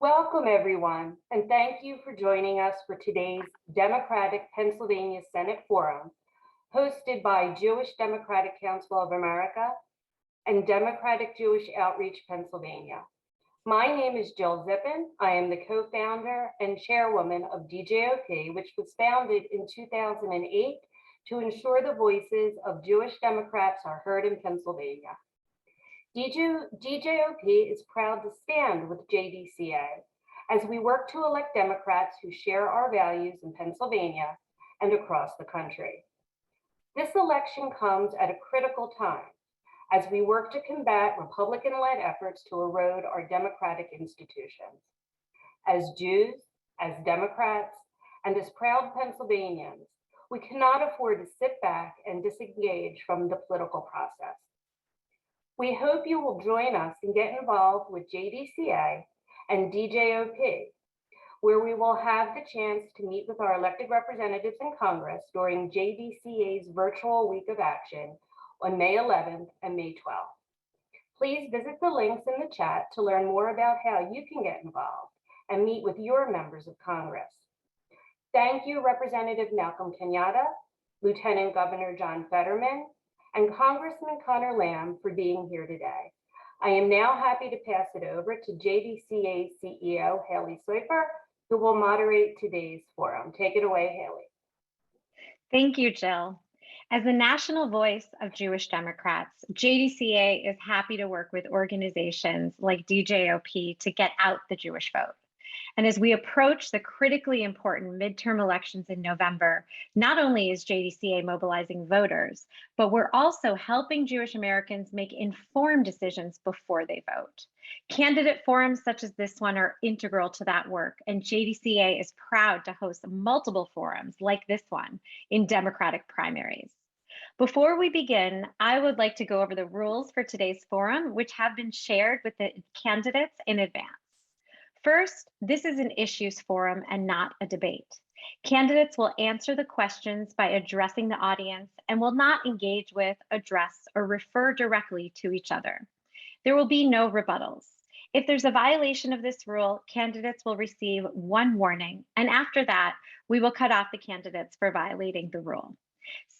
Welcome, everyone, and thank you for joining us for today's Democratic Pennsylvania Senate Forum, hosted by Jewish Democratic Council of America and Democratic Jewish Outreach Pennsylvania. My name is Jill Zippin. I am the co-founder and chairwoman of DJOP, which was founded in 2008 to ensure the voices of Jewish Democrats are heard in Pennsylvania. DJOP is proud to stand with JDCA as we work to elect Democrats who share our values in Pennsylvania and across the country. This election comes at a critical time as we work to combat Republican-led efforts to erode our democratic institutions. As Jews, as Democrats, and as proud Pennsylvanians, we cannot afford to sit back and disengage from the political process. We hope you will join us and get involved with JDCA and DJOP, where we will have the chance to meet with our elected representatives in Congress during JDCA's virtual week of action on May 11th and May 12th. Please visit the links in the chat to learn more about how you can get involved and meet with your members of Congress. Thank you, Representative Malcolm Kenyatta, Lieutenant Governor John Fetterman, and Congressman Conor Lamb for being here today. I am now happy to pass it over to JDCA CEO Haley Soifer, who will moderate today's forum. Take it away, Haley. Thank you, Jill. As the national voice of Jewish Democrats, JDCA is happy to work with organizations like DJOP to get out the Jewish vote. And as we approach the critically important midterm elections in November, not only is JDCA mobilizing voters, but we're also helping Jewish Americans make informed decisions before they vote. Candidate forums such as this one are integral to that work, and JDCA is proud to host multiple forums like this one in Democratic primaries. Before we begin, I would like to go over the rules for today's forum, which have been shared with the candidates in advance. First, this is an issues forum and not a debate. Candidates will answer the questions by addressing the audience and will not engage with, address, or refer directly to each other. There will be no rebuttals. If there's a violation of this rule, candidates will receive one warning, and after that, we will cut off the candidates for violating the rule.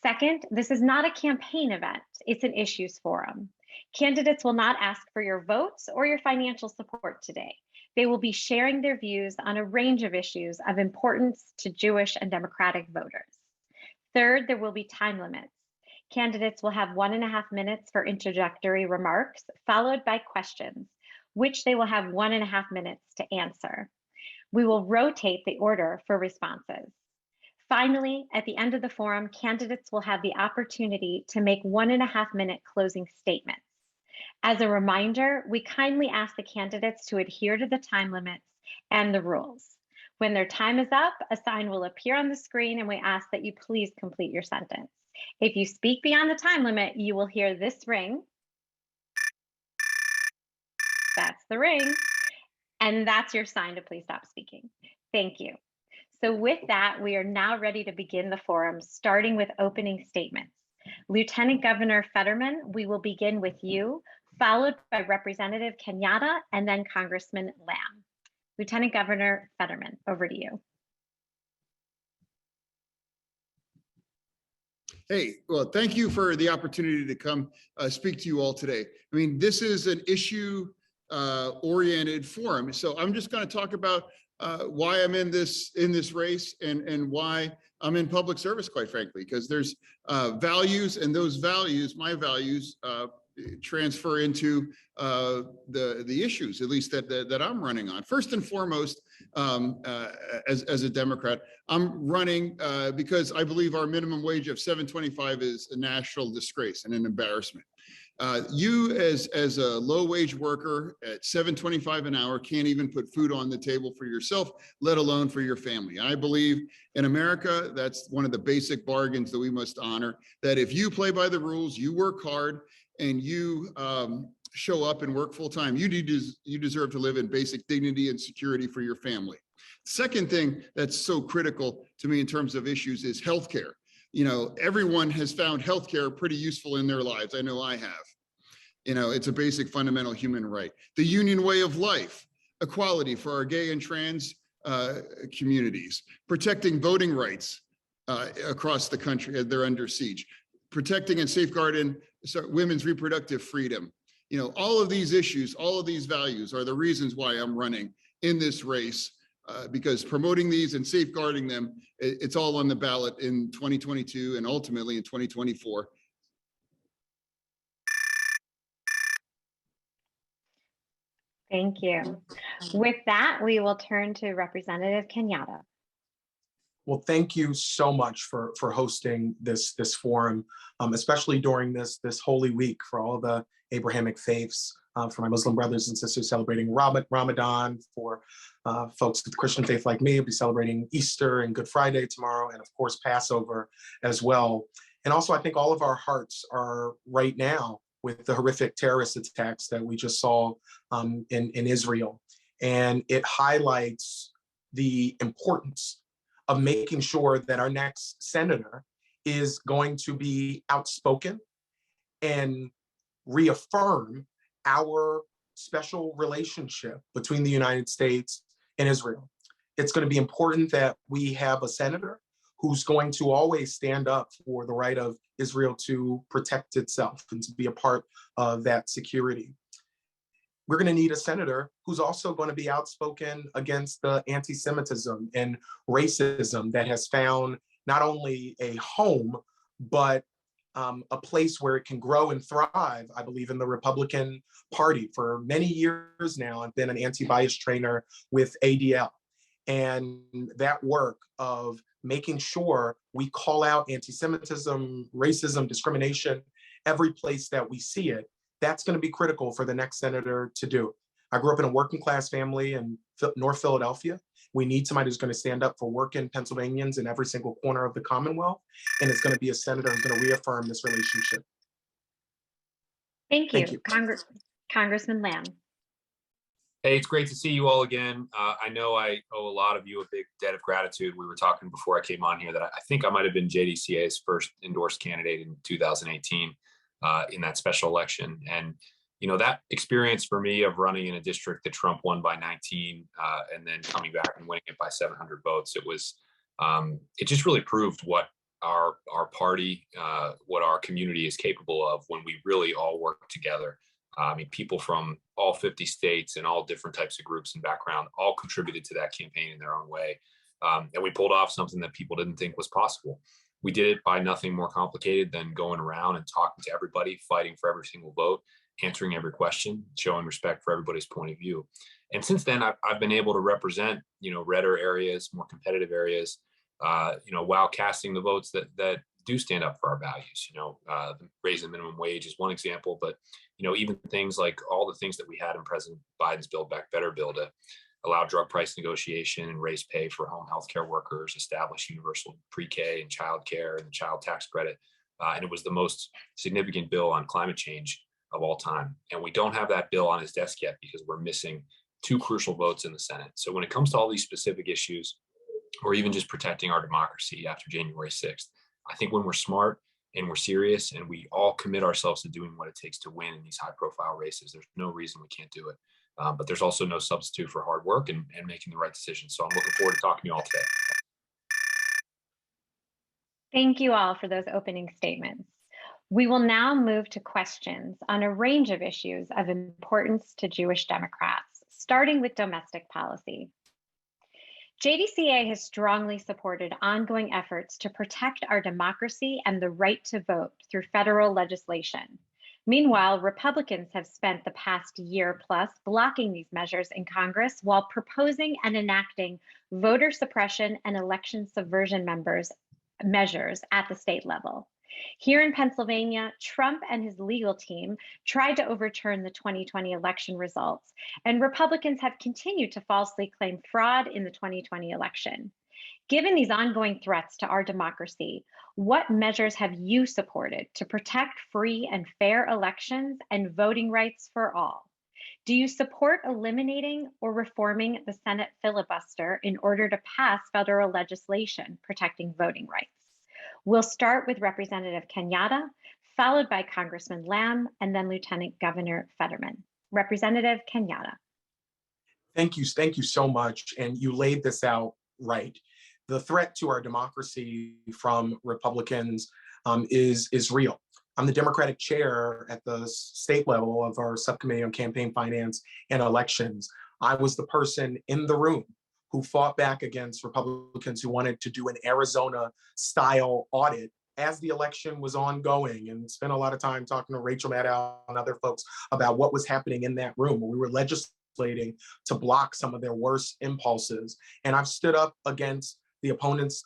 Second, this is not a campaign event, it's an issues forum. Candidates will not ask for your votes or your financial support today. They will be sharing their views on a range of issues of importance to Jewish and Democratic voters. Third, there will be time limits. Candidates will have 1.5 minutes for introductory remarks, followed by questions, which they will have 1.5 minutes to answer. We will rotate the order for responses. Finally, at the end of the forum, candidates will have the opportunity to make 1.5-minute closing statements. As a reminder, we kindly ask the candidates to adhere to the time limits and the rules. When their time is up, a sign will appear on the screen and we ask that you please complete your sentence. If you speak beyond the time limit, you will hear this ring. That's the ring. And that's your sign to please stop speaking. Thank you. So with that, we are now ready to begin the forum, starting with opening statements. Lieutenant Governor Fetterman, we will begin with you, followed by Representative Kenyatta and then Congressman Lamb. Lieutenant Governor Fetterman, over to you. Hey, well, thank you for the opportunity to come speak to you all today. I mean, this is an issue-oriented forum, so I'm just going to talk about why I'm in this race and why I'm in public service, quite frankly, because there's values, and those values, my values, transfer into the issues, at least that I'm running on. First and foremost, as a Democrat, I'm running because I believe our minimum wage of $7.25 is a national disgrace and an embarrassment. You as a low-wage worker at $7.25 an hour can't even put food on the table for yourself, let alone for your family. I believe in America, that's one of the basic bargains that we must honor, that if you play by the rules, you work hard, and you show up and work full-time, you deserve to live in basic dignity and security for your family. Second thing that's so critical to me in terms of issues is healthcare. You know, everyone has found healthcare pretty useful in their lives. I know I have. You know, it's a basic fundamental human right. The union way of life, equality for our gay and trans communities, protecting voting rights across the country as they're under siege, protecting and safeguarding women's reproductive freedom. You know, all of these issues, all of these values are the reasons why I'm running in this race, because promoting these and safeguarding them, it's all on the ballot in 2022 and ultimately in 2024. Thank you. With that, we will turn to Representative Kenyatta. Well, thank you so much for hosting this forum, especially during this Holy Week for all the Abrahamic faiths, for my Muslim brothers and sisters celebrating Ramadan, for folks with the Christian faith like me, I'll be celebrating Easter and Good Friday tomorrow, and of course Passover as well. And also, I think all of our hearts are right now with the horrific terrorist attacks that we just saw in Israel. And it highlights the importance of making sure that our next senator is going to be outspoken and reaffirm our special relationship between the United States and Israel. It's going to be important that we have a senator who's going to always stand up for the right of Israel to protect itself and to be a part of that security. We're going to need a senator who's also going to be outspoken against the anti-Semitism and racism that has found not only a home, but a place where it can grow and thrive, I believe, in the Republican Party. For many years now, I've been an anti-bias trainer with ADL. And that work of making sure we call out anti-Semitism, racism, discrimination, every place that we see it, that's going to be critical for the next senator to do. I grew up in a working class family in North Philadelphia. We need somebody who's going to stand up for working Pennsylvanians in every single corner of the Commonwealth. And it's going to be a senator who's going to reaffirm this relationship. Thank you. Congressman Lamb. Hey, it's great to see you all again. I know I owe a lot of you a big debt of gratitude. We were talking before I came on here that I think I might have been JDCA's first endorsed candidate in 2018 in that special election. And, you know, that experience for me of running in a district that Trump won by 19 and then coming back and winning it by 700 votes, it just really proved what our party, what our community is capable of when we really all work together. I mean, people from all 50 states and all different types of groups and background all contributed to that campaign in their own way. And we pulled off something that people didn't think was possible. We did it by nothing more complicated than going around and talking to everybody, fighting for every single vote, answering every question, showing respect for everybody's point of view. And since then, I've been able to represent, you know, redder areas, more competitive areas, you know, while casting the votes that do stand up for our values. You know, raising the minimum wage is one example, but, you know, even things like all the things that we had in President Biden's Build Back Better bill to allow drug price negotiation and raise pay for home health care workers, establish universal pre-K and child care and the child tax credit. And it was the most significant bill on climate change of all time. And we don't have that bill on his desk yet because we're missing 2 crucial votes in the Senate. So when it comes to all these specific issues, or even just protecting our democracy after January 6th, I think when we're smart and we're serious and we all commit ourselves to doing what it takes to win in these high profile races, there's no reason we can't do it. But there's also no substitute for hard work and making the right decisions. So I'm looking forward to talking to you all today. Thank you all for those opening statements. We will now move to questions on a range of issues of importance to Jewish Democrats, starting with domestic policy. JDCA has strongly supported ongoing efforts to protect our democracy and the right to vote through federal legislation. Meanwhile, Republicans have spent the past year plus blocking these measures in Congress while proposing and enacting voter suppression and election subversion measures at the state level. Here in Pennsylvania, Trump and his legal team tried to overturn the 2020 election results, and Republicans have continued to falsely claim fraud in the 2020 election. Given these ongoing threats to our democracy, what measures have you supported to protect free and fair elections and voting rights for all? Do you support eliminating or reforming the Senate filibuster in order to pass federal legislation protecting voting rights? We'll start with Representative Kenyatta, followed by Congressman Lamb, and then Lieutenant Governor Fetterman. Representative Kenyatta. Thank you so much. And you laid this out right. The threat to our democracy from Republicans is real. I'm the Democratic chair at the state level of our subcommittee on campaign finance and elections. I was the person in the room who fought back against Republicans who wanted to do an Arizona style audit as the election was ongoing, and spent a lot of time talking to Rachel Maddow and other folks about what was happening in that room. We were legislating to block some of their worst impulses. And I've stood up against the opponents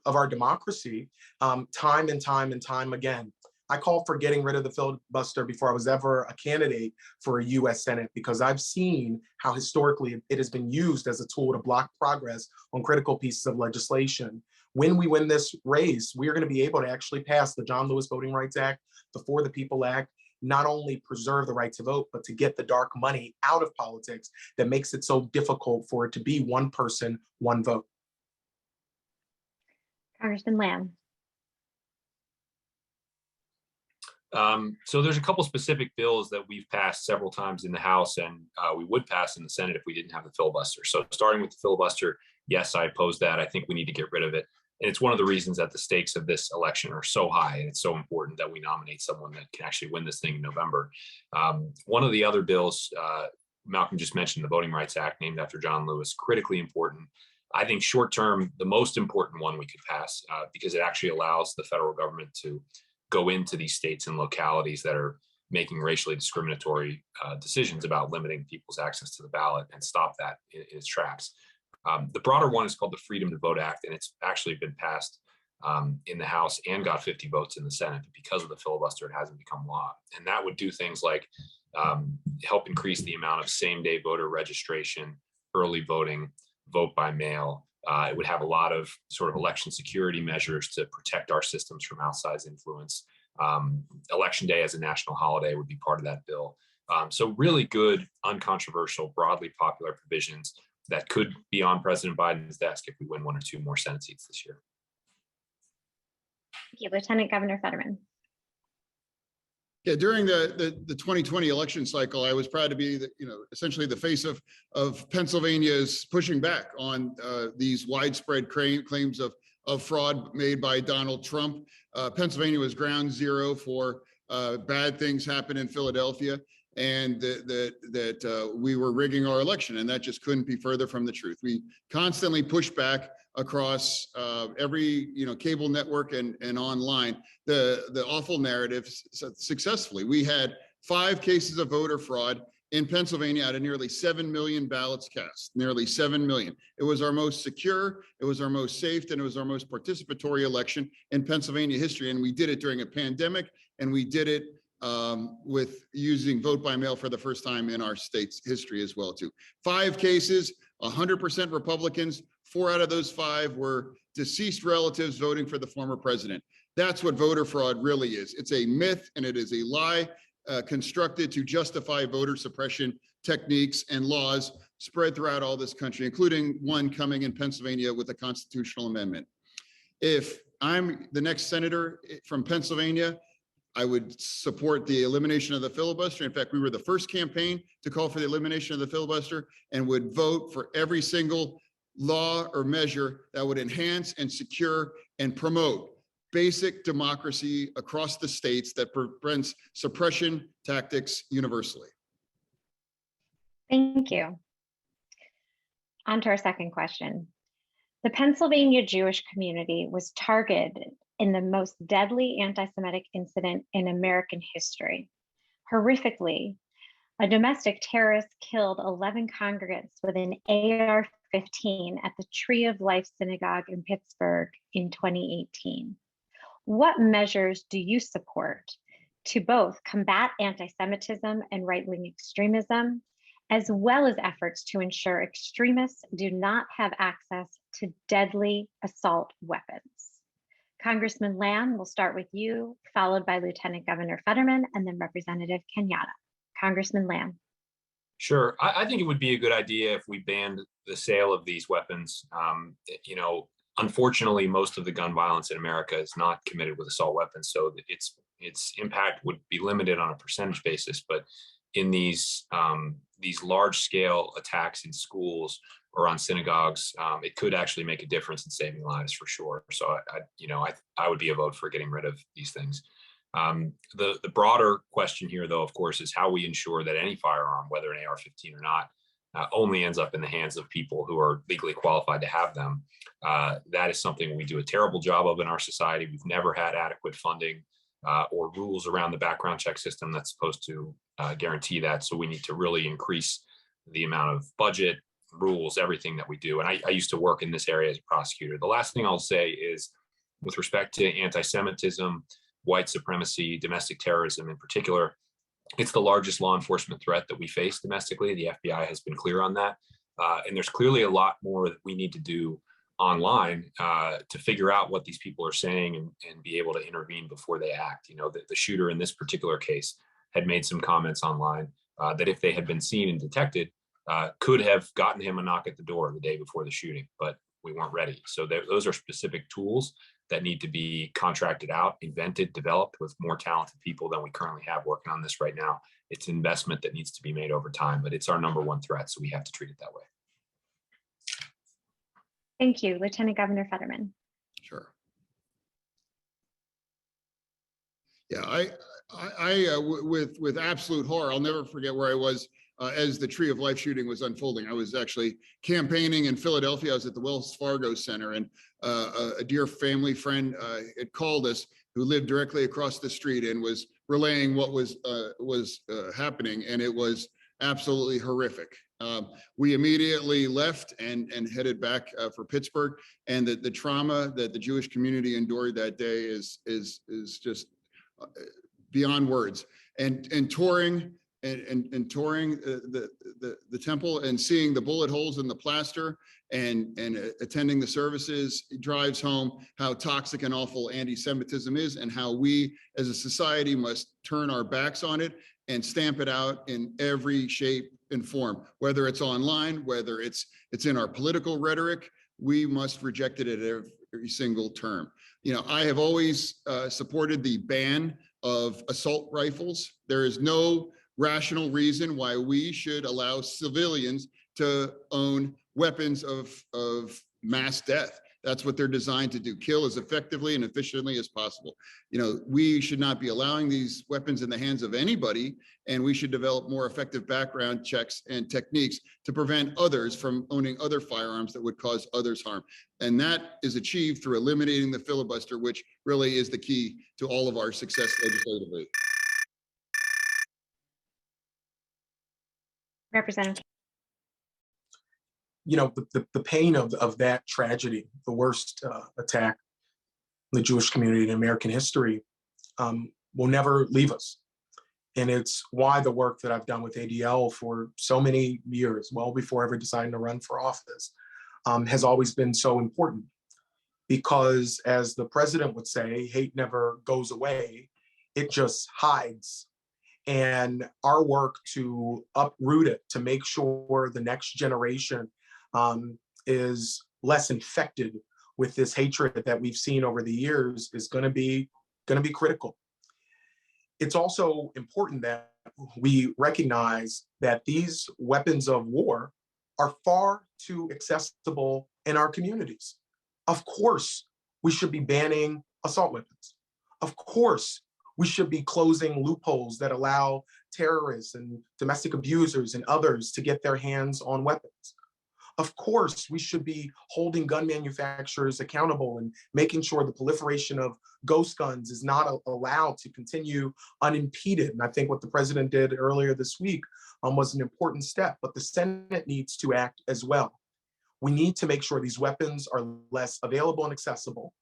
of our democracy time and time again. I called for getting rid of the filibuster before I was ever a candidate for a US Senate, because I've seen how historically it has been used as a tool to block progress on critical pieces of legislation. When we win this race, we are going to be able to actually pass the John Lewis Voting Rights Act, the For the People Act, not only preserve the right to vote, but to get the dark money out of politics that makes it so difficult for it to be one person, one vote. Congressman Lamb. So there's a couple specific bills that we've passed several times in the House, and we would pass in the Senate if we didn't have the filibuster. So starting with the filibuster, yes, I oppose that. I think we need to get rid of it. And it's one of the reasons that the stakes of this election are so high, and it's so important that we nominate someone that can actually win this thing in November. One of the other bills, Malcolm just mentioned, the Voting Rights Act, named after John Lewis, critically important. I think short term, the most important one we could pass, because it actually allows the federal government to go into these states and localities that are making racially discriminatory decisions about limiting people's access to the ballot, and stop that in its tracks. The broader one is called the Freedom to Vote Act, and it's actually been passed in the House and got 50 votes in the Senate. But because of the filibuster, it hasn't become law. And that would do things like help increase the amount of same-day voter registration, early voting, vote by mail. It would have a lot of sort of election security measures to protect our systems from outsized influence. Election day as a national holiday would be part of that bill. So really good, uncontroversial, broadly popular provisions that could be on President Biden's desk if we win one or two more Senate seats this year. Thank you, Lieutenant Governor Fetterman. Yeah, during the 2020 election cycle, I was proud to be essentially the face of Pennsylvania's pushing back on these widespread claims of fraud made by Donald Trump. Pennsylvania was ground zero for bad things happen in Philadelphia, and that we were rigging our election, and that just couldn't be further from the truth. We constantly push back across every cable network and online the awful narratives successfully. We had 5 cases of voter fraud in Pennsylvania out of nearly 7 million ballots cast, nearly 7 million. It was our most secure, it was our most safe, and it was our most participatory election in Pennsylvania history. And we did it during a pandemic, and we did it with using vote by mail for the first time in our state's history as well too. 5 cases, 100% Republicans. 4 out of those 5 were deceased relatives voting for the former president. That's what voter fraud really is. It's a myth, and it is a lie constructed to justify voter suppression techniques and laws spread throughout all this country, including one coming in Pennsylvania with a constitutional amendment. If I'm the next senator from Pennsylvania, I would support the elimination of the filibuster. In fact, we were the first campaign to call for the elimination of the filibuster, and would vote for every single law or measure that would enhance and secure and promote basic democracy across the states that prevents suppression tactics universally. Thank you. On to our second question. The Pennsylvania Jewish community was targeted in the most deadly anti-Semitic incident in American history. Horrifically, a domestic terrorist killed 11 congregants with an AR-15 at the Tree of Life Synagogue in Pittsburgh in 2018. What measures do you support to both combat anti-Semitism and right-wing extremism, as well as efforts to ensure extremists do not have access to deadly assault weapons? Congressman Lamb, we'll start with you, followed by Lieutenant Governor Fetterman, and then Representative Kenyatta. Congressman Lamb. Sure. I think it would be a good idea if we banned the sale of these weapons. Unfortunately, most of the gun violence in America is not committed with assault weapons, so its impact would be limited on a percentage basis. But in these these large scale attacks in schools or on synagogues, it could actually make a difference in saving lives for sure. So I would be a vote for getting rid of these things. The broader question here, though, of course, is how we ensure that any firearm, whether an AR-15 or not, only ends up in the hands of people who are legally qualified to have them. That is something we do a terrible job of in our society. We've never had adequate funding or rules around the background check system that's supposed to guarantee that. So we need to really increase the amount of budget, rules, everything that we do. And I used to work in this area as a prosecutor. The last thing I'll say is with respect to anti-Semitism, white supremacy, domestic terrorism in particular, it's the largest law enforcement threat that we face domestically. The FBI has been clear on that. And there's clearly a lot more that we need to do online to figure out what these people are saying and be able to intervene before they act. You know, the shooter in this particular case had made some comments online that if they had been seen and detected, could have gotten him a knock at the door the day before the shooting, but we weren't ready. So those are specific tools that need to be contracted out, invented, developed with more talented people than we currently have working on this right now. It's an investment that needs to be made over time, but it's our number one threat, so we have to treat it that way. Thank you, Lieutenant Governor Fetterman. Sure. Yeah, with absolute horror, I'll never forget where I was as the Tree of Life shooting was unfolding. I was actually campaigning in Philadelphia. I was at the Wells Fargo Center, and a dear family friend had called us, who lived directly across the street, and was relaying what was happening, and it was absolutely horrific. We immediately left and headed back for Pittsburgh, and the trauma that the Jewish community endured that day is just beyond words. And touring the temple and seeing the bullet holes in the plaster and attending the services drives home how toxic and awful anti-Semitism is, and how we as a society must turn our backs on it and stamp it out in every shape and form, whether it's online, whether it's in our political rhetoric. We must reject it at every single term. You know, I have always supported the ban of assault rifles. There is no rational reason why we should allow civilians to own weapons of mass death. That's what they're designed to do, kill as effectively and efficiently as possible. You know, we should not be allowing these weapons in the hands of anybody, and we should develop more effective background checks and techniques to prevent others from owning other firearms that would cause others harm. And that is achieved through eliminating the filibuster, which really is the key to all of our success legislatively. Representative. You know, the pain of that tragedy, the worst attack in the Jewish community in American history, will never leave us. And it's why the work that I've done with ADL for so many years, well before ever deciding to run for office, has always been so important. Because as the president would say, hate never goes away, it just hides. And our work to uproot it, to make sure the next generation is less infected with this hatred that we've seen over the years, is going to be critical. It's also important that we recognize that these weapons of war are far too accessible in our communities. Of course, we should be banning assault weapons. Of course, we should be closing loopholes that allow terrorists and domestic abusers and others to get their hands on weapons. Of course, we should be holding gun manufacturers accountable and making sure the proliferation of ghost guns is not allowed to continue unimpeded. And I think what the president did earlier this week was an important step, but the Senate needs to act as well. We need to make sure these weapons are less available and accessible,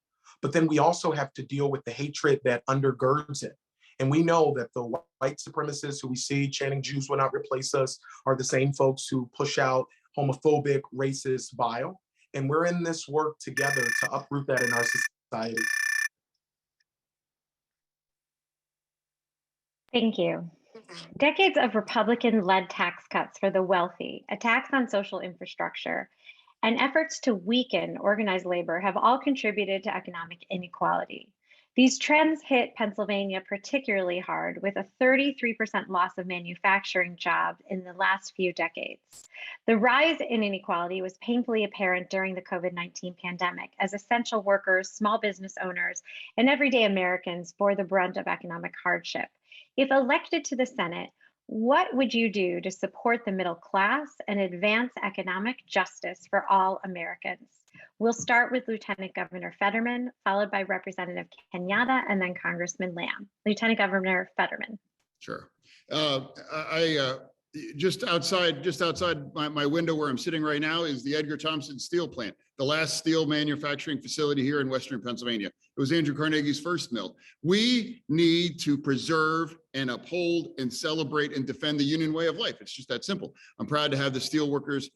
but then we also have to deal with the hatred that undergirds it. And we know that the white supremacists who we see chanting "Jews will not replace us" are the same folks who push out homophobic, racist bile. And we're in this work together to uproot that in our society. Thank you. Decades of Republican-led tax cuts for the wealthy, attacks on social infrastructure, and efforts to weaken organized labor have all contributed to economic inequality. These trends hit Pennsylvania particularly hard, with a 33% loss of manufacturing jobs in the last few decades. The rise in inequality was painfully apparent during the COVID-19 pandemic, as essential workers, small business owners, and everyday Americans bore the brunt of economic hardship. If elected to the Senate, what would you do to support the middle class and advance economic justice for all Americans? We'll start with Lieutenant Governor Fetterman, followed by Representative Kenyatta, and then Congressman Lamb. Lieutenant Governor Fetterman. Sure. I just outside my window where I'm sitting right now is the Edgar Thomson Steel Plant, the last steel manufacturing facility here in Western Pennsylvania. It was Andrew Carnegie's first mill. We need to preserve and uphold and celebrate and defend the union way of life. It's just that simple. I'm proud to have the steelworkers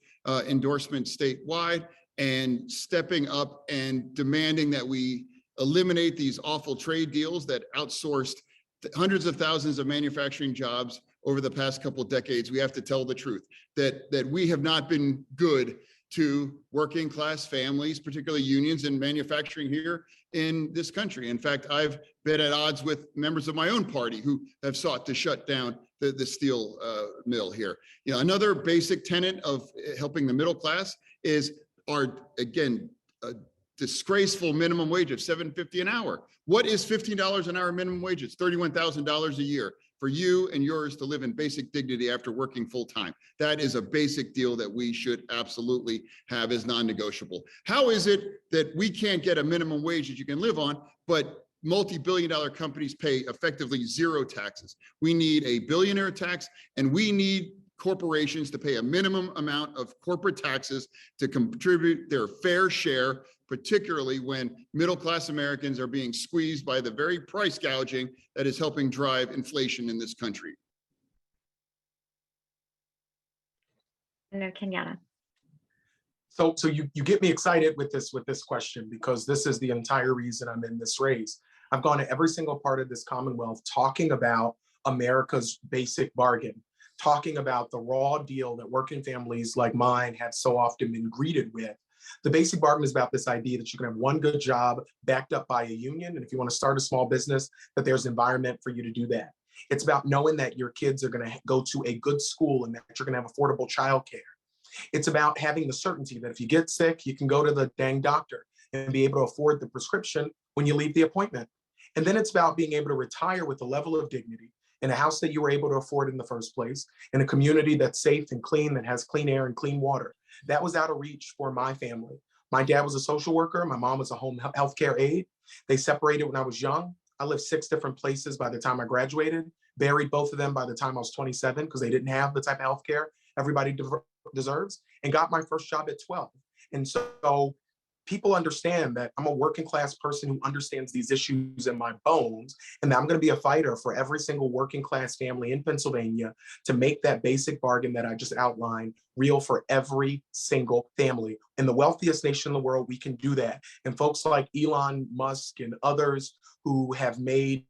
endorsement statewide and stepping up and demanding that we eliminate these awful trade deals that outsourced hundreds of thousands of manufacturing jobs over the past couple of decades. We have to tell the truth that we have not been good to working class families, particularly unions and manufacturing here in this country. In fact, I've been at odds with members of my own party who have sought to shut down the steel mill here. You know, another basic tenet of helping the middle class is our, again, disgraceful minimum wage of $7.50 an hour. What is $15 an hour minimum wage? It's $31,000 a year for you and yours to live in basic dignity after working full time. That is a basic deal that we should absolutely have as non-negotiable. How is it that we can't get a minimum wage that you can live on, but multi-billion-dollar companies pay effectively zero taxes? We need a billionaire tax, and we need corporations to pay a minimum amount of corporate taxes to contribute their fair share, particularly when middle-class Americans are being squeezed by the very price gouging that is helping drive inflation in this country. No, Kenyatta. So you get me excited with this question, because this is the entire reason I'm in this race. I've gone to every single part of this Commonwealth talking about America's basic bargain, talking about the raw deal that working families like mine have so often been greeted with. The basic bargain is about this idea that you can have one good job backed up by a union, and if you want to start a small business, that there's environment for you to do that. It's about knowing that your kids are going to go to a good school and that you're going to have affordable childcare. It's about having the certainty that if you get sick, you can go to the dang doctor and be able to afford the prescription when you leave the appointment. And then it's about being able to retire with a level of dignity in a house that you were able to afford in the first place, in a community that's safe and clean, that has clean air and clean water. That was out of reach for my family. My dad was a social worker. My mom was a home healthcare aide. They separated when I was young. I lived 6 different places by the time I graduated, buried both of them by the time I was 27 because they didn't have the type of healthcare everybody deserves, and got my first job at 12. And so people understand that I'm a working class person who understands these issues in my bones, and that I'm going to be a fighter for every single working class family in Pennsylvania to make that basic bargain that I just outlined real for every single family. In the wealthiest nation in the world, we can do that. And folks like Elon Musk and others who have made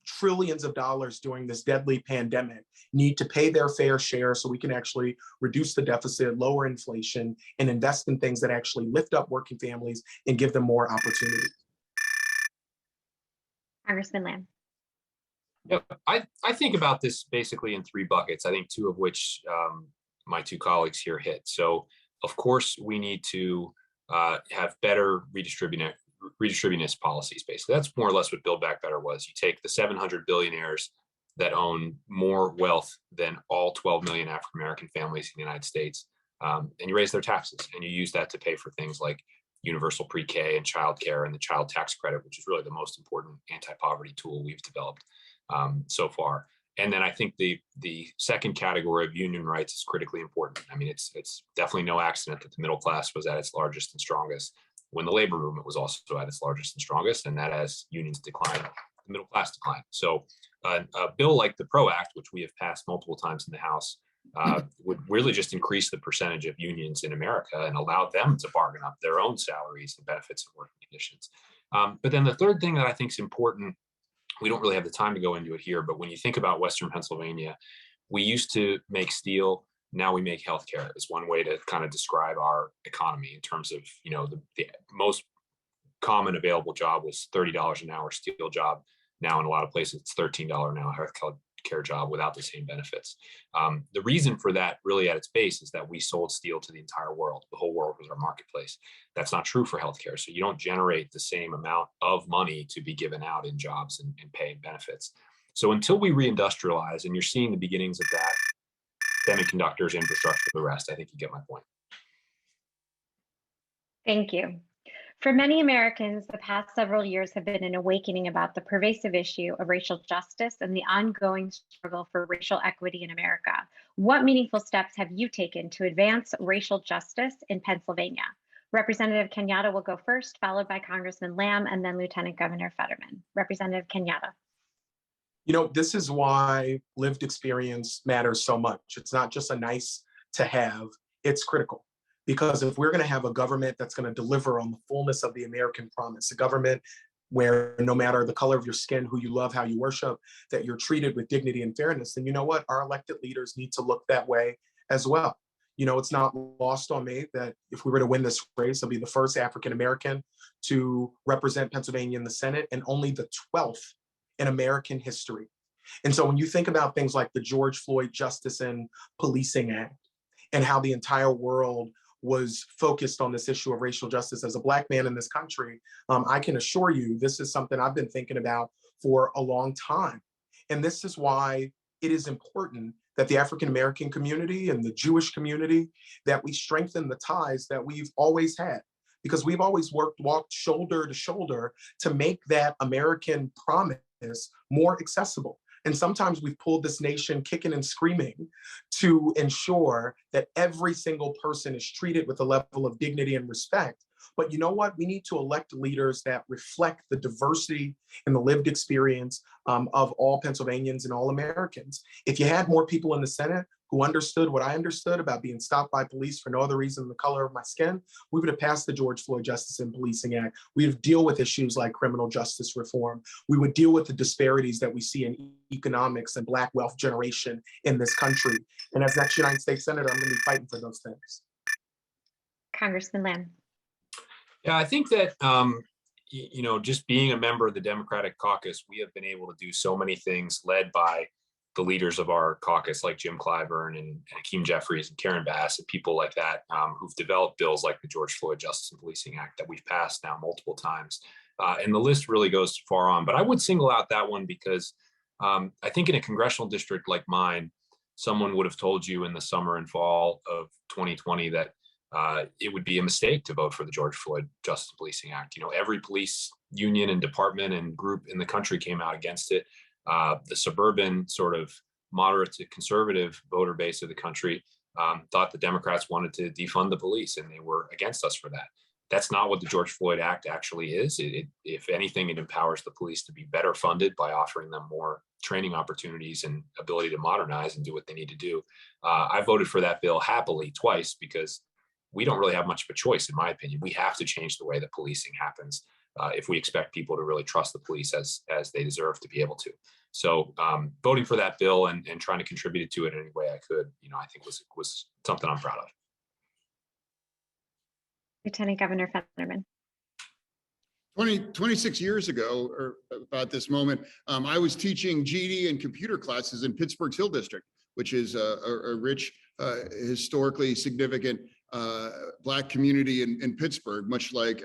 trillions of dollars during this deadly pandemic need to pay their fair share so we can actually reduce the deficit, lower inflation, and invest in things that actually lift up working families and give them more opportunity. Congressman Lamb. Yeah, I think about this basically in 3 buckets, I think 2 of which my 2 colleagues here hit. So of course, we need to have better redistributiveness policies. Basically, that's more or less what Build Back Better was. You take the 700 billionaires that own more wealth than all 12 million African-American families in the United States, and you raise their taxes, and you use that to pay for things like universal pre-K and childcare and the child tax credit, which is really the most important anti-poverty tool we've developed so far. And then I think the second category of union rights is critically important. I mean, it's definitely no accident that the middle class was at its largest and strongest when the labor movement was also at its largest and strongest, and that as unions declined, the middle class declined. So a bill like the PRO Act, which we have passed multiple times in the House, would really just increase the percentage of unions in America and allow them to bargain up their own salaries and benefits and working conditions. But then the third thing that I think is important, we don't really have the time to go into it here, but when you think about Western Pennsylvania, we used to make steel. Now we make healthcare is one way to kind of describe our economy in terms of, you know, the most common available job was $30 an hour steel job. Now in a lot of places it's $13 an hour health care job without the same benefits. The reason for that really at its base is that we sold steel to the entire world. The whole world was our marketplace. That's not true for healthcare. So you don't generate the same amount of money to be given out in jobs and pay and benefits. So until we reindustrialize, and you're seeing the beginnings of that, semiconductors, infrastructure, the rest, I think you get my point. Thank you. For many Americans, the past several years have been an awakening about the pervasive issue of racial justice and the ongoing struggle for racial equity in America. What meaningful steps have you taken to advance racial justice in Pennsylvania? Representative Kenyatta will go first, followed by Congressman Lamb, and then Lieutenant Governor Fetterman. Representative Kenyatta. You know, this is why lived experience matters so much. It's not just a nice to have, it's critical. Because if we're going to have a government that's going to deliver on the fullness of the American promise, a government where no matter the color of your skin, who you love, how you worship, that you're treated with dignity and fairness, then you know what? Our elected leaders need to look that way as well. You know, it's not lost on me that if we were to win this race, I'll be the first African-American to represent Pennsylvania in the Senate and only the 12th in American history. And so when you think about things like the George Floyd Justice and Policing Act and how the entire world was focused on this issue of racial justice as a Black man in this country, I can assure you this is something I've been thinking about for a long time. And this is why it is important that the African-American community and the Jewish community, that we strengthen the ties that we've always had, because we've always walked shoulder to shoulder to make that American promise more accessible. And sometimes we've pulled this nation kicking and screaming to ensure that every single person is treated with a level of dignity and respect. But you know what? We need to elect leaders that reflect the diversity and the lived experience of all Pennsylvanians and all Americans. If you had more people in the Senate who understood what I understood about being stopped by police for no other reason than the color of my skin, we would have passed the George Floyd Justice and Policing Act. We would deal with issues like criminal justice reform. We would deal with the disparities that we see in economics and Black wealth generation in this country. And as next United States Senator, I'm going to be fighting for those things. Congressman Lamb. Yeah, I think that, you know, just being a member of the Democratic caucus, we have been able to do so many things led by the leaders of our caucus, like Jim Clyburn and Hakeem Jeffries and Karen Bass and people like that, who've developed bills like the George Floyd Justice and Policing Act that we've passed now multiple times. And the list really goes far on. But I would single out that one because I think in a congressional district like mine, someone would have told you in the summer and fall of 2020 that it would be a mistake to vote for the George Floyd Justice and Policing Act. You know, every police union and department and group in the country came out against it. The suburban sort of moderate to conservative voter base of the country thought the Democrats wanted to defund the police, and they were against us for that. That's not what the George Floyd Act actually is. If anything, it empowers the police to be better funded by offering them more training opportunities and ability to modernize and do what they need to do. I voted for that bill happily twice because we don't really have much of a choice, in my opinion. We have to change the way that policing happens if we expect people to really trust the police as they deserve to be able to. So voting for that bill and trying to contribute to it in any way I could, you know, I think was something I'm proud of. Lieutenant Governor Fetterman. 26 years ago, or about this moment, I was teaching GED and computer classes in Pittsburgh's Hill District, which is a rich, historically significant Black community in Pittsburgh, much like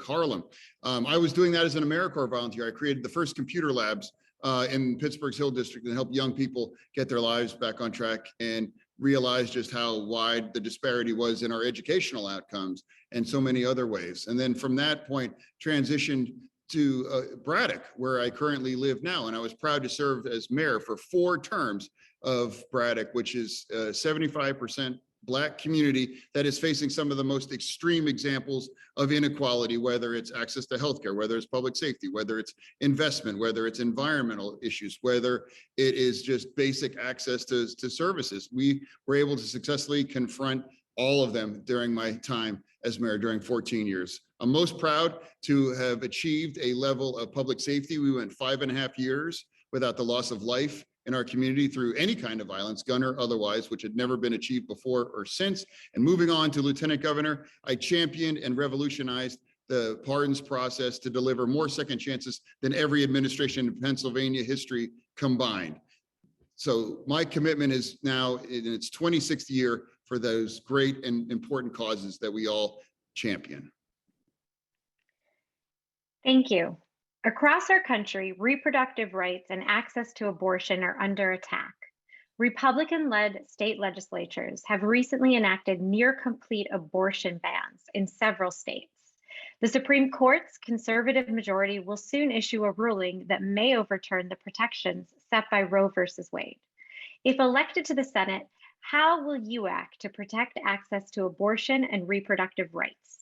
Harlem. I was doing that as an AmeriCorps volunteer. I created the first computer labs in Pittsburgh's Hill District and helped young people get their lives back on track and realize just how wide the disparity was in our educational outcomes and so many other ways. And then from that point, transitioned to Braddock, where I currently live now. And I was proud to serve as mayor for 4 terms of Braddock, which is 75% Black community that is facing some of the most extreme examples of inequality, whether it's access to healthcare, whether it's public safety, whether it's investment, whether it's environmental issues, whether it is just basic access to services. We were able to successfully confront all of them during my time as mayor during 14 years. I'm most proud to have achieved a level of public safety. We went 5.5 years without the loss of life in our community through any kind of violence, gun or otherwise, which had never been achieved before or since. And moving on to Lieutenant Governor, I championed and revolutionized the pardons process to deliver more second chances than every administration in Pennsylvania history combined. So my commitment is now in its 26th year for those great and important causes that we all champion. Thank you. Across our country, reproductive rights and access to abortion are under attack. Republican-led state legislatures have recently enacted near-complete abortion bans in several states. The Supreme Court's conservative majority will soon issue a ruling that may overturn the protections set by Roe v. Wade. If elected to the Senate, how will you act to protect access to abortion and reproductive rights?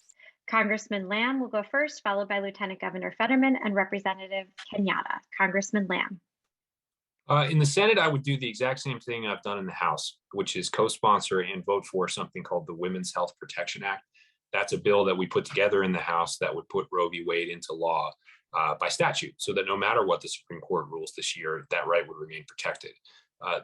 Congressman Lamb will go first, followed by Lieutenant Governor Fetterman and Representative Kenyatta. Congressman Lamb. In the Senate, I would do the exact same thing I've done in the House, which is co-sponsor and vote for something called the Women's Health Protection Act. That's a bill that we put together in the House that would put Roe v. Wade into law by statute, so that no matter what the Supreme Court rules this year, that right would remain protected.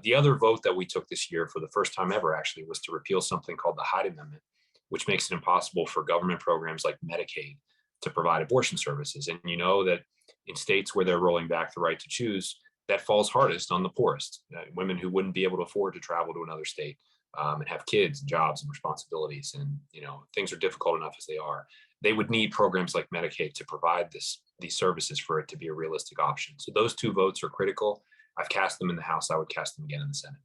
The other vote that we took this year for the first time ever actually was to repeal something called the Hyde Amendment, which makes it impossible for government programs like Medicaid to provide abortion services. And you know that in states where they're rolling back the right to choose, that falls hardest on the poorest, women who wouldn't be able to afford to travel to another state and have kids, jobs, and responsibilities. And things are difficult enough as they are. They would need programs like Medicaid to provide these services for it to be a realistic option. So those two votes are critical. I've cast them in the House. I would cast them again in the Senate.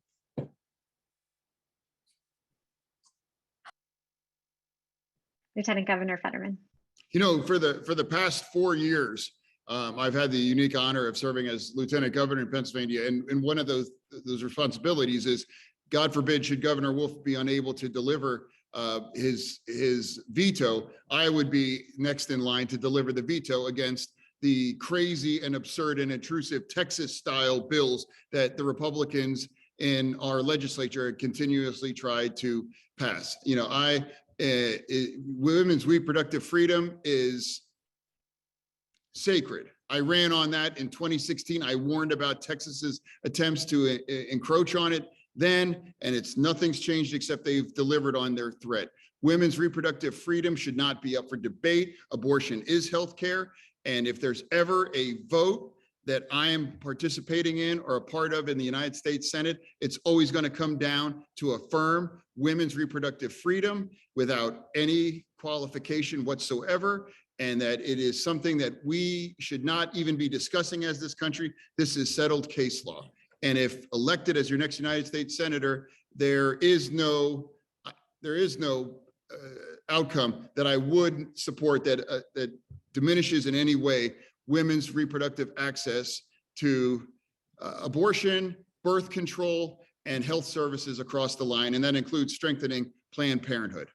Lieutenant Governor Fetterman. For the past 4 years, I've had the unique honor of serving as Lieutenant Governor in Pennsylvania, and one of those responsibilities is, God forbid, should Governor Wolf be unable to deliver his veto, I would be next in line to deliver the veto against the crazy and absurd and intrusive Texas-style bills that the Republicans in our legislature continuously tried to pass. Women's reproductive freedom is sacred. I ran on that in 2016. I warned about Texas's attempts to encroach on it then, and nothing's changed except they've delivered on their threat. Women's reproductive freedom should not be up for debate. Abortion is healthcare. And if there's ever a vote that I am participating in or a part of in the United States Senate, it's always going to come down to affirm women's reproductive freedom without any qualification whatsoever, and that it is something that we should not even be discussing as this country. This is settled case law. And if elected as your next United States Senator, there is no outcome that I would support that diminishes in any way women's reproductive access to abortion, birth control, and health services across the line. And that includes strengthening Planned Parenthood.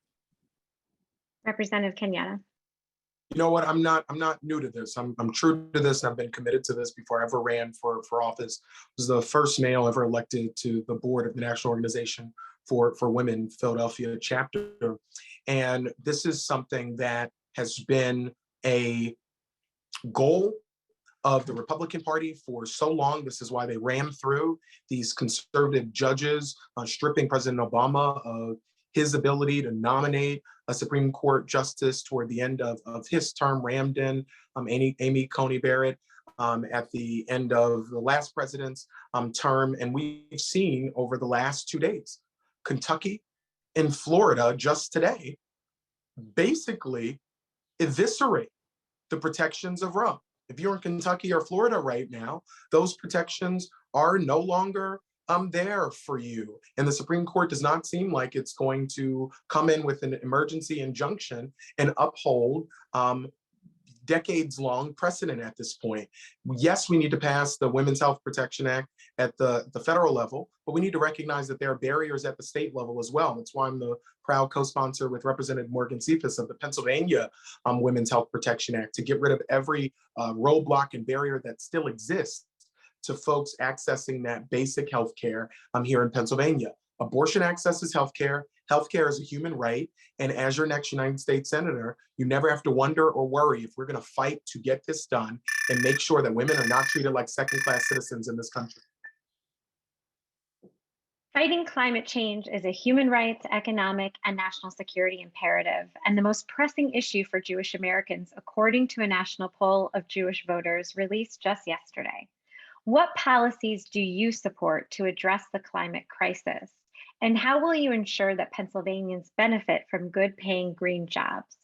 Representative Kenyatta. You know what? I'm not new to this. I'm true to this. I've been committed to this before I ever ran for office. I was the first male ever elected to the board of the National Organization for Women, Philadelphia chapter. And this is something that has been a goal of the Republican Party for so long. This is why they rammed through these conservative judges, stripping President Obama of his ability to nominate a Supreme Court justice toward the end of his term, rammed in Amy Coney Barrett at the end of the last president's term. And we've seen over the last 2 days, Kentucky and Florida just today basically eviscerate the protections of Roe. If you're in Kentucky or Florida right now, those protections are no longer there for you. And the Supreme Court does not seem like it's going to come in with an emergency injunction and uphold decades-long precedent at this point. Yes, we need to pass the Women's Health Protection Act at the federal level, but we need to recognize that there are barriers at the state level as well. That's why I'm the proud co-sponsor with Representative Morgan Cephas of the Pennsylvania Women's Health Protection Act to get rid of every roadblock and barrier that still exists to folks accessing that basic health care here in Pennsylvania. Abortion access is healthcare. Healthcare is a human right. And as your next United States Senator, you never have to wonder or worry if we're going to fight to get this done and make sure that women are not treated like second-class citizens in this country. Fighting climate change is a human rights, economic, and national security imperative, and the most pressing issue for Jewish Americans, according to a national poll of Jewish voters released just yesterday. What policies do you support to address the climate crisis? And how will you ensure that Pennsylvanians benefit from good-paying green jobs?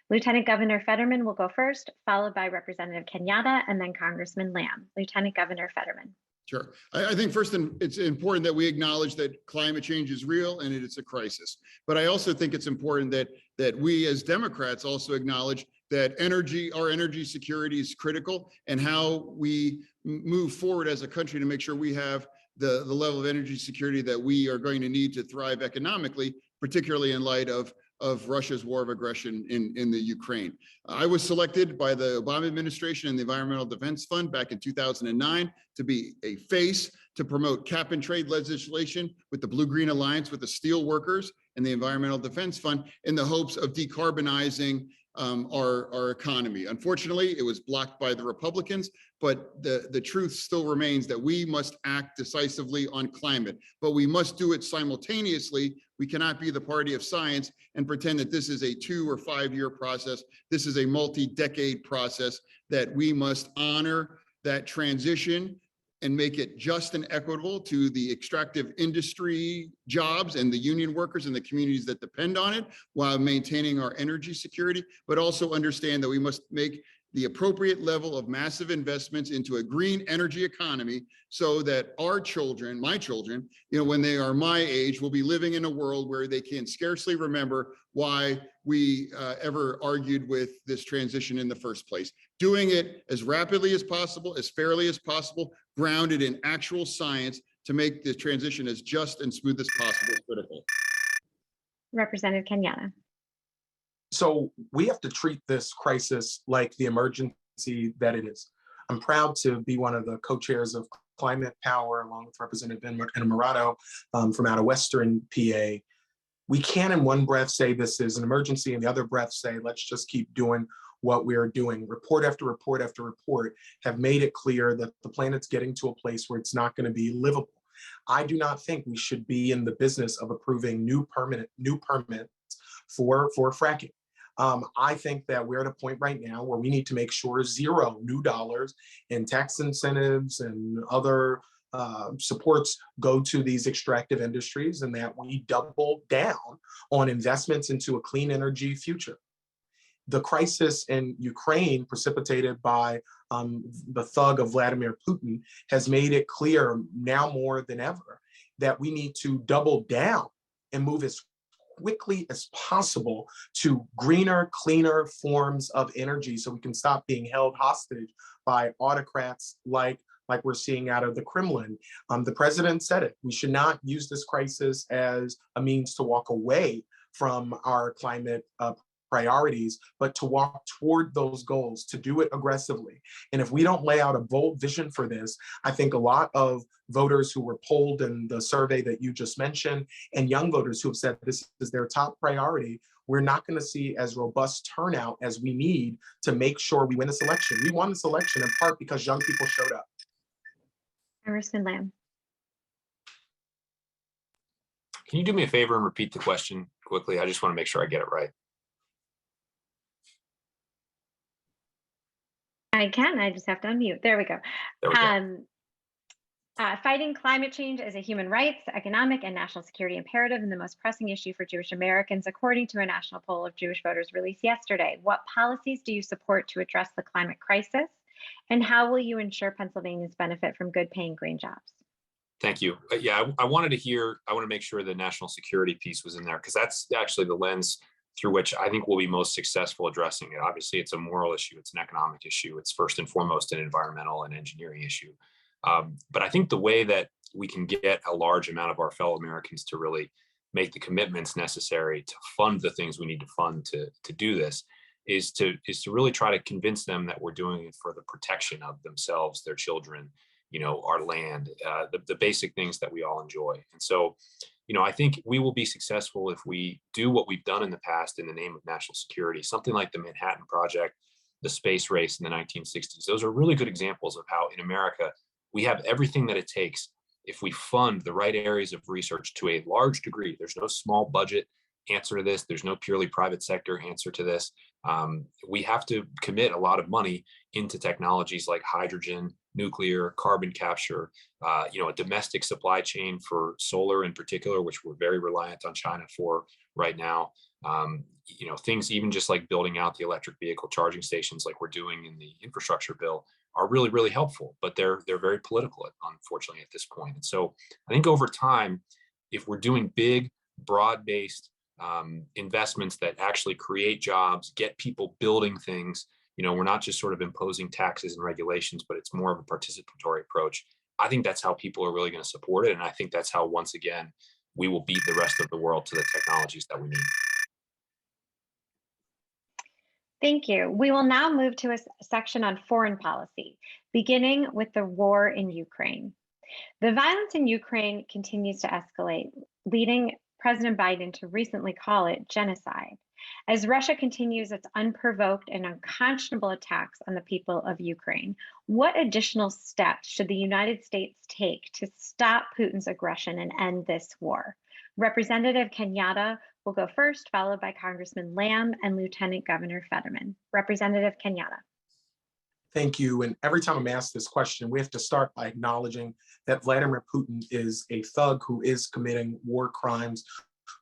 Lieutenant Governor Fetterman will go first, followed by Representative Kenyatta, and then Congressman Lamb. Lieutenant Governor Fetterman. Sure. I think first, it's important that we acknowledge that climate change is real and it's a crisis. But I also think it's important that we as Democrats also acknowledge that our energy security is critical, and how we move forward as a country to make sure we have the level of energy security that we are going to need to thrive economically, particularly in light of Russia's war of aggression in the Ukraine. I was selected by the Obama administration and the Environmental Defense Fund back in 2009 to be a face to promote cap and trade legislation with the Blue-Green Alliance with the steel workers and the Environmental Defense Fund in the hopes of decarbonizing our economy. Unfortunately, it was blocked by the Republicans, but the truth still remains that we must act decisively on climate, but we must do it simultaneously. We cannot be the party of science and pretend that this is a 2 or 5 year process. This is a multi-decade process that we must honor that transition and make it just and equitable to the extractive industry jobs and the union workers and the communities that depend on it, while maintaining our energy security, but also understand that we must make the appropriate level of massive investments into a green energy economy so that our children, my children, when they are my age, will be living in a world where they can scarcely remember why we ever argued with this transition in the first place. Doing it as rapidly as possible, as fairly as possible, grounded in actual science to make the transition as just and smooth as possible is critical. Representative Kenyatta. So we have to treat this crisis like the emergency that it is. I'm proud to be one of the co-chairs of Climate Power, along with Representative Innamorato from out of Western PA. We can't in one breath say this is an emergency and the other breath say, let's just keep doing what we're doing. Report after report after report have made it clear that the planet's getting to a place where it's not going to be livable. I do not think we should be in the business of approving new permits for fracking. I think that we're at a point right now where we need to make sure zero new dollars in tax incentives and other supports go to these extractive industries, and that we double down on investments into a clean energy future. The crisis in Ukraine, precipitated by the thug of Vladimir Putin, has made it clear now more than ever that we need to double down and move as quickly as possible to greener, cleaner forms of energy so we can stop being held hostage by autocrats like we're seeing out of the Kremlin. The president said it. We should not use this crisis as a means to walk away from our climate priorities, but to walk toward those goals, to do it aggressively. And if we don't lay out a bold vision for this, I think a lot of voters who were polled in the survey that you just mentioned, and young voters who have said this is their top priority, we're not going to see as robust turnout as we need to make sure we win this election. We won this election in part because young people showed up. Congressman Lamb. Can you do me a favor and repeat the question quickly? I just want to make sure I get it right. I can, I just have to unmute. There we go. There we go. Fighting climate change is a human rights, economic, and national security imperative, and the most pressing issue for Jewish Americans, according to a national poll of Jewish voters released yesterday. What policies do you support to address the climate crisis? And how will you ensure Pennsylvanians benefit from good-paying green jobs? Thank you. Yeah, I want to make sure the national security piece was in there, because that's actually the lens through which I think we'll be most successful addressing it. Obviously, it's a moral issue. It's an economic issue. It's first and foremost an environmental and engineering issue. But I think the way that we can get a large amount of our fellow Americans to really make the commitments necessary to fund the things we need to fund to do this is to really try to convince them that we're doing it for the protection of themselves, their children, our land, the basic things that we all enjoy. And so, I think we will be successful if we do what we've done in the past in the name of national security, something like the Manhattan Project, the space race in the 1960s. Those are really good examples of how in America, we have everything that it takes if we fund the right areas of research to a large degree, there's no small budget answer to this. There's no purely private sector answer to this. We have to commit a lot of money into technologies like hydrogen, nuclear, carbon capture, a domestic supply chain for solar in particular, which we're very reliant on China for right now. Things even just like building out the electric vehicle charging stations like we're doing in the infrastructure bill are really, really helpful, but they're very political, unfortunately, at this point. And so I think over time, if we're doing big, broad-based investments that actually create jobs, get people building things, we're not just sort of imposing taxes and regulations, but it's more of a participatory approach. I think that's how people are really going to support it. And I think that's how, once again, we will beat the rest of the world to the technologies that we need. Thank you. We will now move to a section on foreign policy, beginning with the war in Ukraine. The violence in Ukraine continues to escalate, leading President Biden to recently call it genocide, as Russia continues its unprovoked and unconscionable attacks on the people of Ukraine. What additional steps should the United States take to stop Putin's aggression and end this war? Representative Kenyatta will go first, followed by Congressman Lamb and Lieutenant Governor Fetterman. Representative Kenyatta. Thank you. And every time I'm asked this question, we have to start by acknowledging that Vladimir Putin is a thug who is committing war crimes,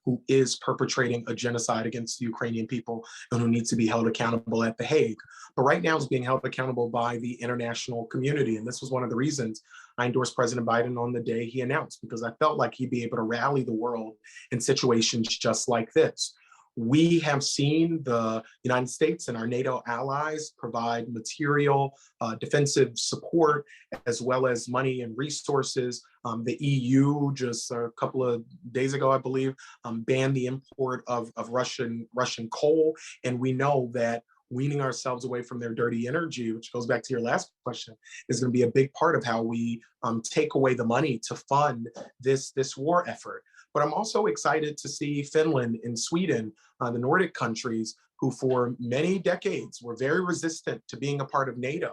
who is perpetrating a genocide against the Ukrainian people, and who needs to be held accountable at The Hague. But right now is being held accountable by the international community. And this was one of the reasons I endorsed President Biden on the day he announced, because I felt like he'd be able to rally the world in situations just like this. We have seen the United States and our NATO allies provide material defensive support, as well as money and resources. The EU just a couple of days ago, I believe, banned the import of Russian coal. And we know that weaning ourselves away from their dirty energy, which goes back to your last question, is going to be a big part of how we take away the money to fund this war effort. But I'm also excited to see Finland and Sweden, the Nordic countries, who for many decades were very resistant to being a part of NATO,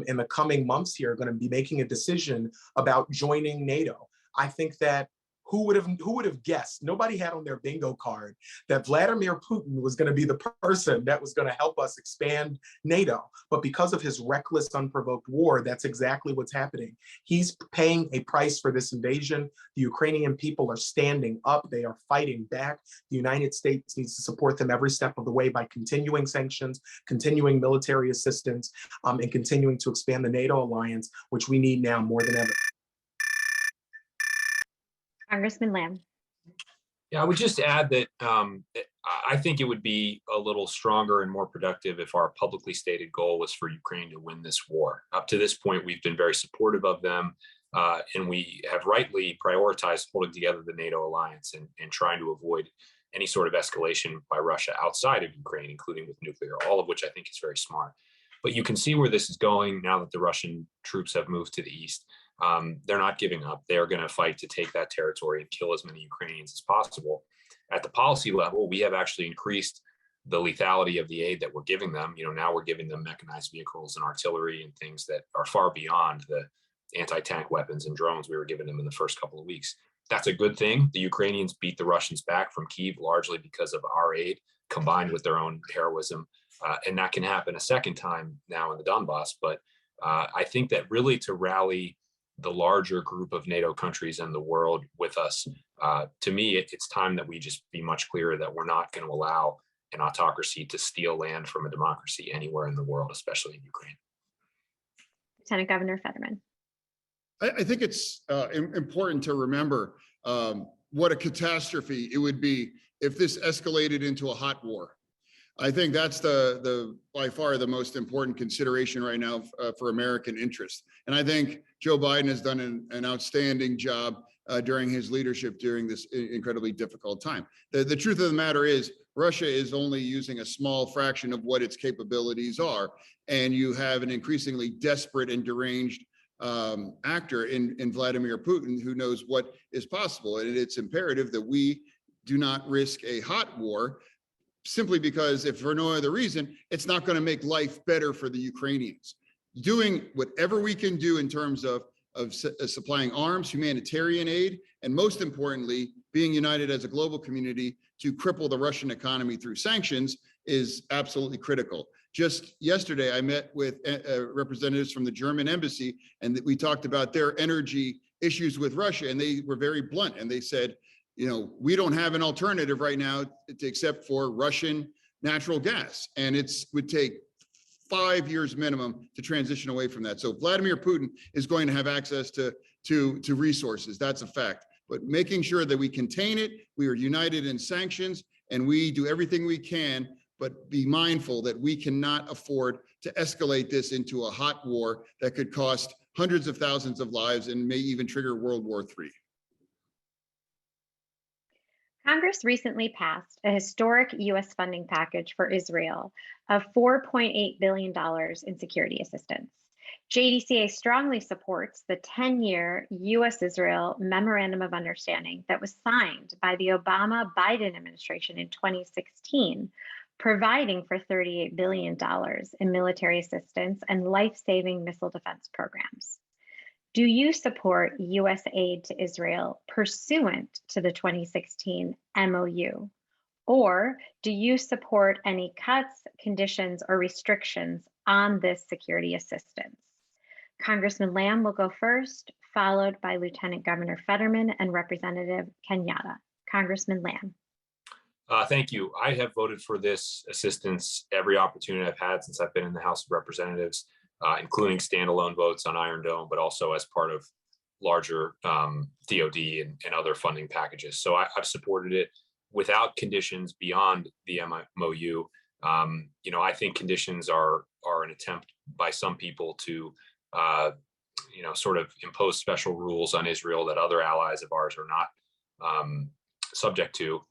in the coming months here are going to be making a decision about joining NATO. I think that who would have guessed? Nobody had on their bingo card that Vladimir Putin was going to be the person that was going to help us expand NATO. But because of his reckless, unprovoked war, that's exactly what's happening. He's paying a price for this invasion. The Ukrainian people are standing up. They are fighting back. The United States needs to support them every step of the way by continuing sanctions, continuing military assistance, and continuing to expand the NATO alliance, which we need now more than ever. Congressman Lamb. Yeah, I would just add that I think it would be a little stronger and more productive if our publicly stated goal was for Ukraine to win this war. Up to this point, we've been very supportive of them, and we have rightly prioritized holding together the NATO alliance and trying to avoid any sort of escalation by Russia outside of Ukraine, including with nuclear, all of which I think is very smart. But you can see where this is going now that the Russian troops have moved to the east. They're not giving up. They're going to fight to take that territory and kill as many Ukrainians as possible. At the policy level, we have actually increased the lethality of the aid that we're giving them. Now we're giving them mechanized vehicles and artillery and things that are far beyond the anti-tank weapons and drones we were giving them in the first couple of weeks. That's a good thing. The Ukrainians beat the Russians back from Kyiv largely because of our aid combined with their own heroism. And that can happen a second time now in the Donbass. But I think that really to rally the larger group of NATO countries in the world with us, to me, it's time that we just be much clearer that we're not going to allow an autocracy to steal land from a democracy anywhere in the world, especially in Ukraine. Lieutenant Governor Fetterman. I think it's important to remember what a catastrophe it would be if this escalated into a hot war. I think that's the by far the most important consideration right now for American interest. And I think Joe Biden has done an outstanding job during his leadership during this incredibly difficult time. The truth of the matter is Russia is only using a small fraction of what its capabilities are. And you have an increasingly desperate and deranged actor in Vladimir Putin who knows what is possible. And it's imperative that we do not risk a hot war, simply because if for no other reason, it's not going to make life better for the Ukrainians. Doing whatever we can do in terms of supplying arms, humanitarian aid, and most importantly, being united as a global community to cripple the Russian economy through sanctions is absolutely critical. Just yesterday, I met with representatives from the German embassy, and we talked about their energy issues with Russia, and they were very blunt, and they said, you know, we don't have an alternative right now except for Russian natural gas, and it would take 5 years minimum to transition away from that. So Vladimir Putin is going to have access to resources. That's a fact. But making sure that we contain it, we are united in sanctions, and we do everything we can, but be mindful that we cannot afford to escalate this into a hot war that could cost hundreds of thousands of lives and may even trigger World War III. Congress recently passed a historic U.S. funding package for Israel of $4.8 billion in security assistance. JDCA strongly supports the 10-year U.S.-Israel Memorandum of Understanding that was signed by the Obama-Biden administration in 2016, providing for $38 billion in military assistance and life-saving missile defense programs. Do you support U.S. aid to Israel pursuant to the 2016 MOU? Or do you support any cuts, conditions, or restrictions on this security assistance? Congressman Lamb will go first, followed by Lieutenant Governor Fetterman and Representative Kenyatta. Congressman Lamb. Thank you. I have voted for this assistance every opportunity I've had since I've been in the House of Representatives, including standalone votes on Iron Dome, but also as part of larger DoD and other funding packages. So I've supported it without conditions beyond the MOU. You know, I think conditions are an attempt by some people to, you know, sort of impose special rules on Israel that other allies of ours are not subject to.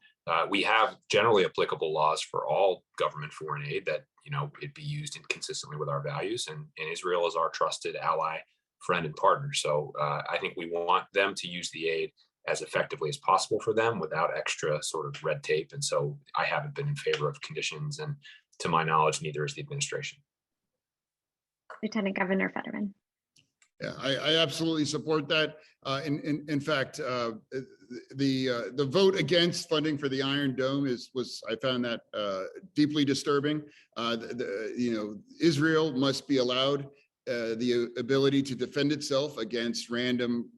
We have generally applicable laws for all government foreign aid that, you know, it be used consistently with our values, and Israel is our trusted ally, friend, and partner. So I think we want them to use the aid as effectively as possible for them without extra sort of red tape. And so I haven't been in favor of conditions, and to my knowledge, neither is the administration. Lieutenant Governor Fetterman. Yeah, I absolutely support that. In fact, the vote against funding for the Iron Dome I found that deeply disturbing. You know, Israel must be allowed the ability to defend itself against random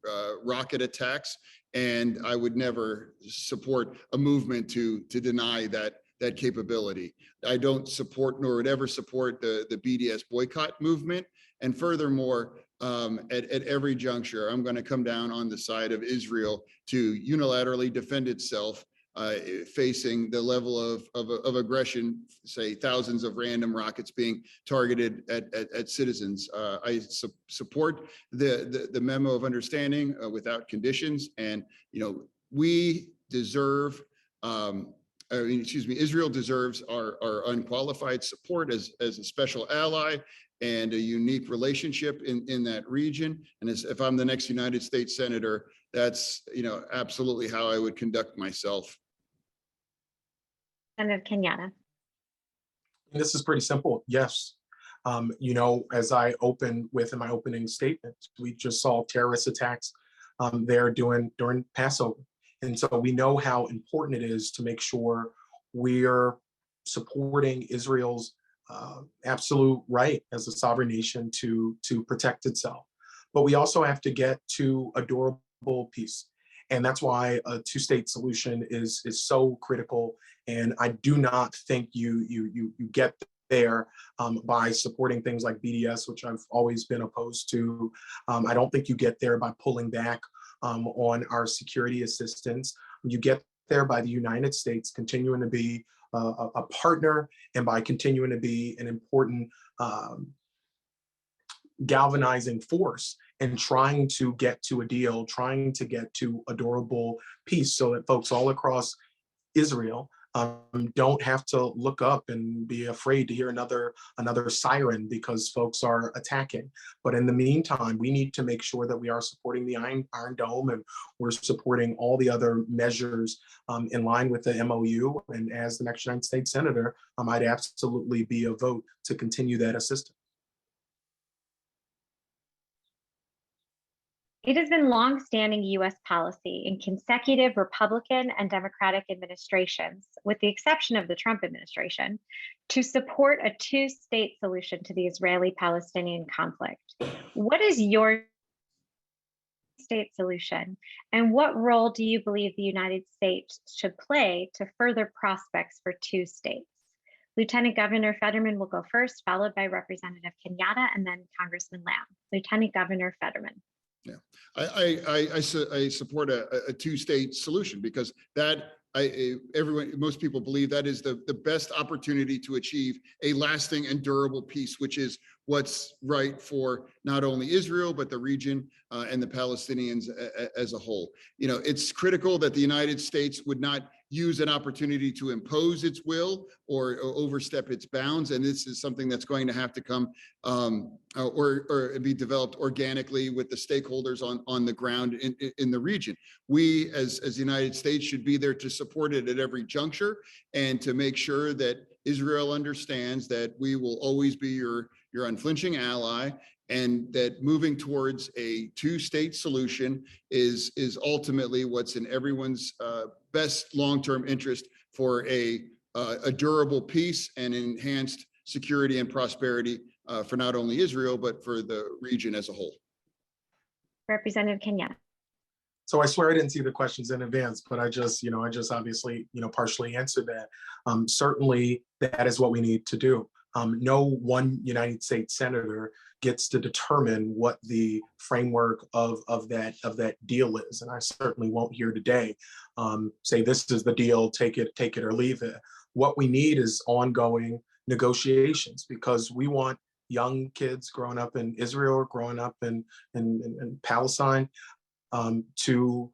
rocket attacks, and I would never support a movement to deny that capability. I don't support nor would ever support the BDS boycott movement. And furthermore, at every juncture, I'm going to come down on the side of Israel to unilaterally defend itself, facing the level of aggression, say thousands of random rockets being targeted at citizens. I support the memo of understanding without conditions, and you know, we deserve. Israel deserves our unqualified support as a special ally and a unique relationship in that region. And if I'm the next United States Senator, that's, you know, absolutely how I would conduct myself. Senator Kenyatta. This is pretty simple. Yes. You know, as I opened with in my opening statement, we just saw terrorist attacks there during Passover. And so we know how important it is to make sure we're supporting Israel's absolute right as a sovereign nation to protect itself. But we also have to get to a durable peace. And that's why a two-state solution is so critical. And I do not think you get there by supporting things like BDS, which I've always been opposed to. I don't think you get there by pulling back on our security assistance. You get there by the United States continuing to be a partner, and by continuing to be an important galvanizing force and trying to get to a deal, trying to get to a durable peace so that folks all across Israel don't have to look up and be afraid to hear another siren because folks are attacking. But in the meantime, we need to make sure that we are supporting the Iron Dome, and we're supporting all the other measures in line with the MOU. And as the next United States Senator, I'd absolutely be a vote to continue that assistance. It has been longstanding U.S. policy in consecutive Republican and Democratic administrations, with the exception of the Trump administration, to support a two-state solution to the Israeli-Palestinian conflict. What is your state solution, and what role do you believe the United States should play to further prospects for two states? Lieutenant Governor Fetterman will go first, followed by Representative Kenyatta, and then Congressman Lamb. Lieutenant Governor Fetterman. Yeah, I support a two-state solution because most people believe that is the best opportunity to achieve a lasting and durable peace, which is what's right for not only Israel, but the region and the Palestinians as a whole. You know, it's critical that the United States would not use an opportunity to impose its will or overstep its bounds. And this is something that's going to have to come or be developed organically with the stakeholders on the ground in the region. We as the United States should be there to support it at every juncture and to make sure that Israel understands that we will always be your unflinching ally, and that moving towards a two-state solution is ultimately what's in everyone's best long-term interest for a durable peace and enhanced security and prosperity for not only Israel, but for the region as a whole. Representative Kenyatta. So I swear I didn't see the questions in advance, but I just obviously, partially answered that. Certainly that is what we need to do. No one United States senator gets to determine what the framework of that deal is. And I certainly won't here today say this is the deal, take it or leave it. What we need is ongoing negotiations, because we want young kids growing up in Israel or growing up in Palestine to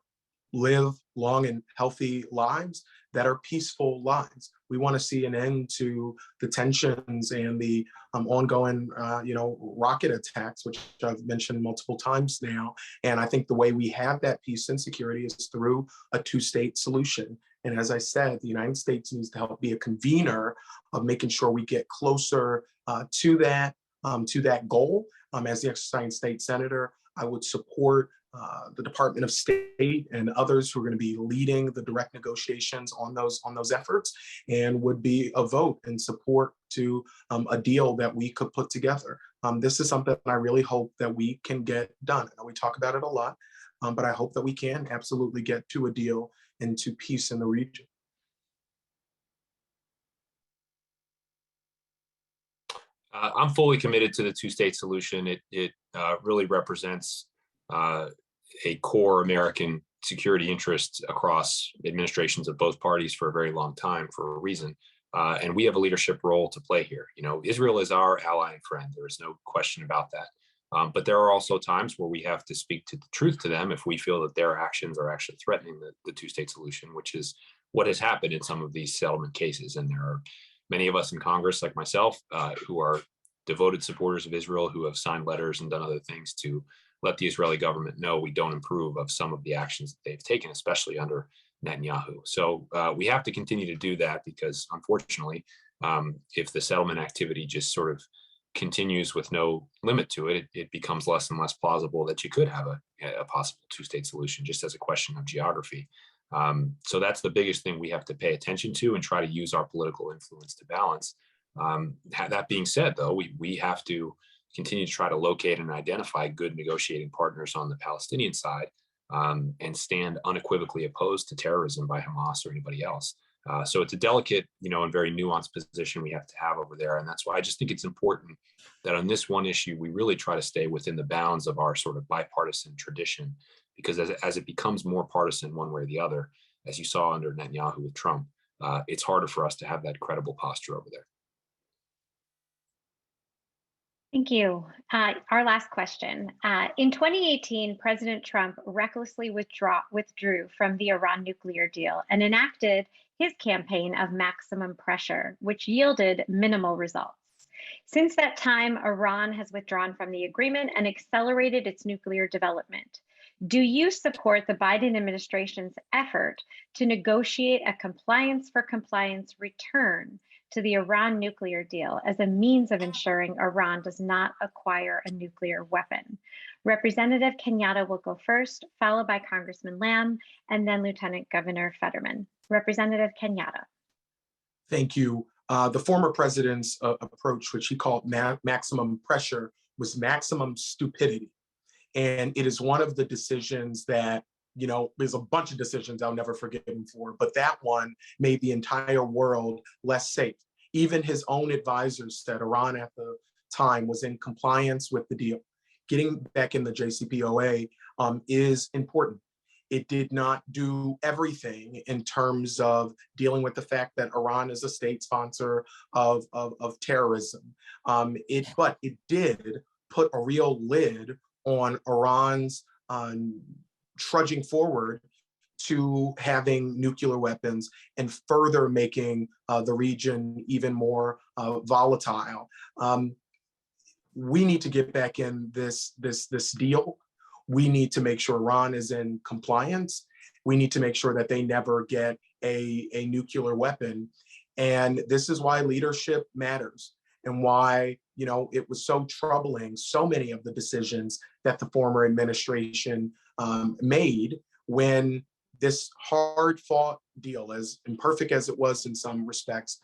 live long and healthy lives that are peaceful lives. We want to see an end to the tensions and the ongoing, rocket attacks, which I've mentioned multiple times now. And I think the way we have that peace and security is through a two-state solution. And as I said, the United States needs to help be a convener of making sure we get closer to that goal. As the exercising state senator, I would support the Department of State and others who are going to be leading the direct negotiations on those efforts, and would be a vote in support to a deal that we could put together. This is something I really hope that we can get done. I know we talk about it a lot, but I hope that we can absolutely get to a deal and to peace in the region. I'm fully committed to the two-state solution. It really represents a core American security interest across administrations of both parties for a very long time for a reason. And we have a leadership role to play here. Israel is our ally and friend. There is no question about that. But there are also times where we have to speak to the truth to them if we feel that their actions are actually threatening the two-state solution, which is what has happened in some of these settlement cases. And there are many of us in Congress, like myself, who are devoted supporters of Israel, who have signed letters and done other things to let the Israeli government know we don't approve of some of the actions that they've taken, especially under Netanyahu. So we have to continue to do that, because unfortunately, if the settlement activity just sort of continues with no limit to it, it becomes less and less plausible that you could have a possible two-state solution, just as a question of geography. So that's the biggest thing we have to pay attention to and try to use our political influence to balance. That being said, though, we have to continue to try to locate and identify good negotiating partners on the Palestinian side, and stand unequivocally opposed to terrorism by Hamas or anybody else. So it's a delicate, and very nuanced position we have to have over there. And that's why I just think it's important that on this one issue, we really try to stay within the bounds of our sort of bipartisan tradition, because as it becomes more partisan one way or the other, as you saw under Netanyahu with Trump, it's harder for us to have that credible posture over there. Thank you. Our last question. In 2018, President Trump recklessly withdrew from the Iran nuclear deal and enacted his campaign of maximum pressure, which yielded minimal results. Since that time, Iran has withdrawn from the agreement and accelerated its nuclear development. Do you support the Biden administration's effort to negotiate a compliance for compliance return to the Iran nuclear deal as a means of ensuring Iran does not acquire a nuclear weapon? Representative Kenyatta will go first, followed by Congressman Lamb, and then Lieutenant Governor Fetterman. Representative Kenyatta. Thank you. The former president's approach, which he called maximum pressure, was maximum stupidity. And it is one of the decisions that, you know, there's a bunch of decisions I'll never forgive him for, but that one made the entire world less safe. Even his own advisors said Iran at the time was in compliance with the deal. Getting back in the JCPOA is important. It did not do everything in terms of dealing with the fact that Iran is a state sponsor of terrorism. But it did put a real lid on Iran's trudging forward to having nuclear weapons and further making the region even more volatile. We need to get back in this deal. We need to make sure Iran is in compliance. We need to make sure that they never get a nuclear weapon. And this is why leadership matters, and why, you know, it was so troubling, so many of the decisions that the former administration made when this hard-fought deal, as imperfect as it was in some respects,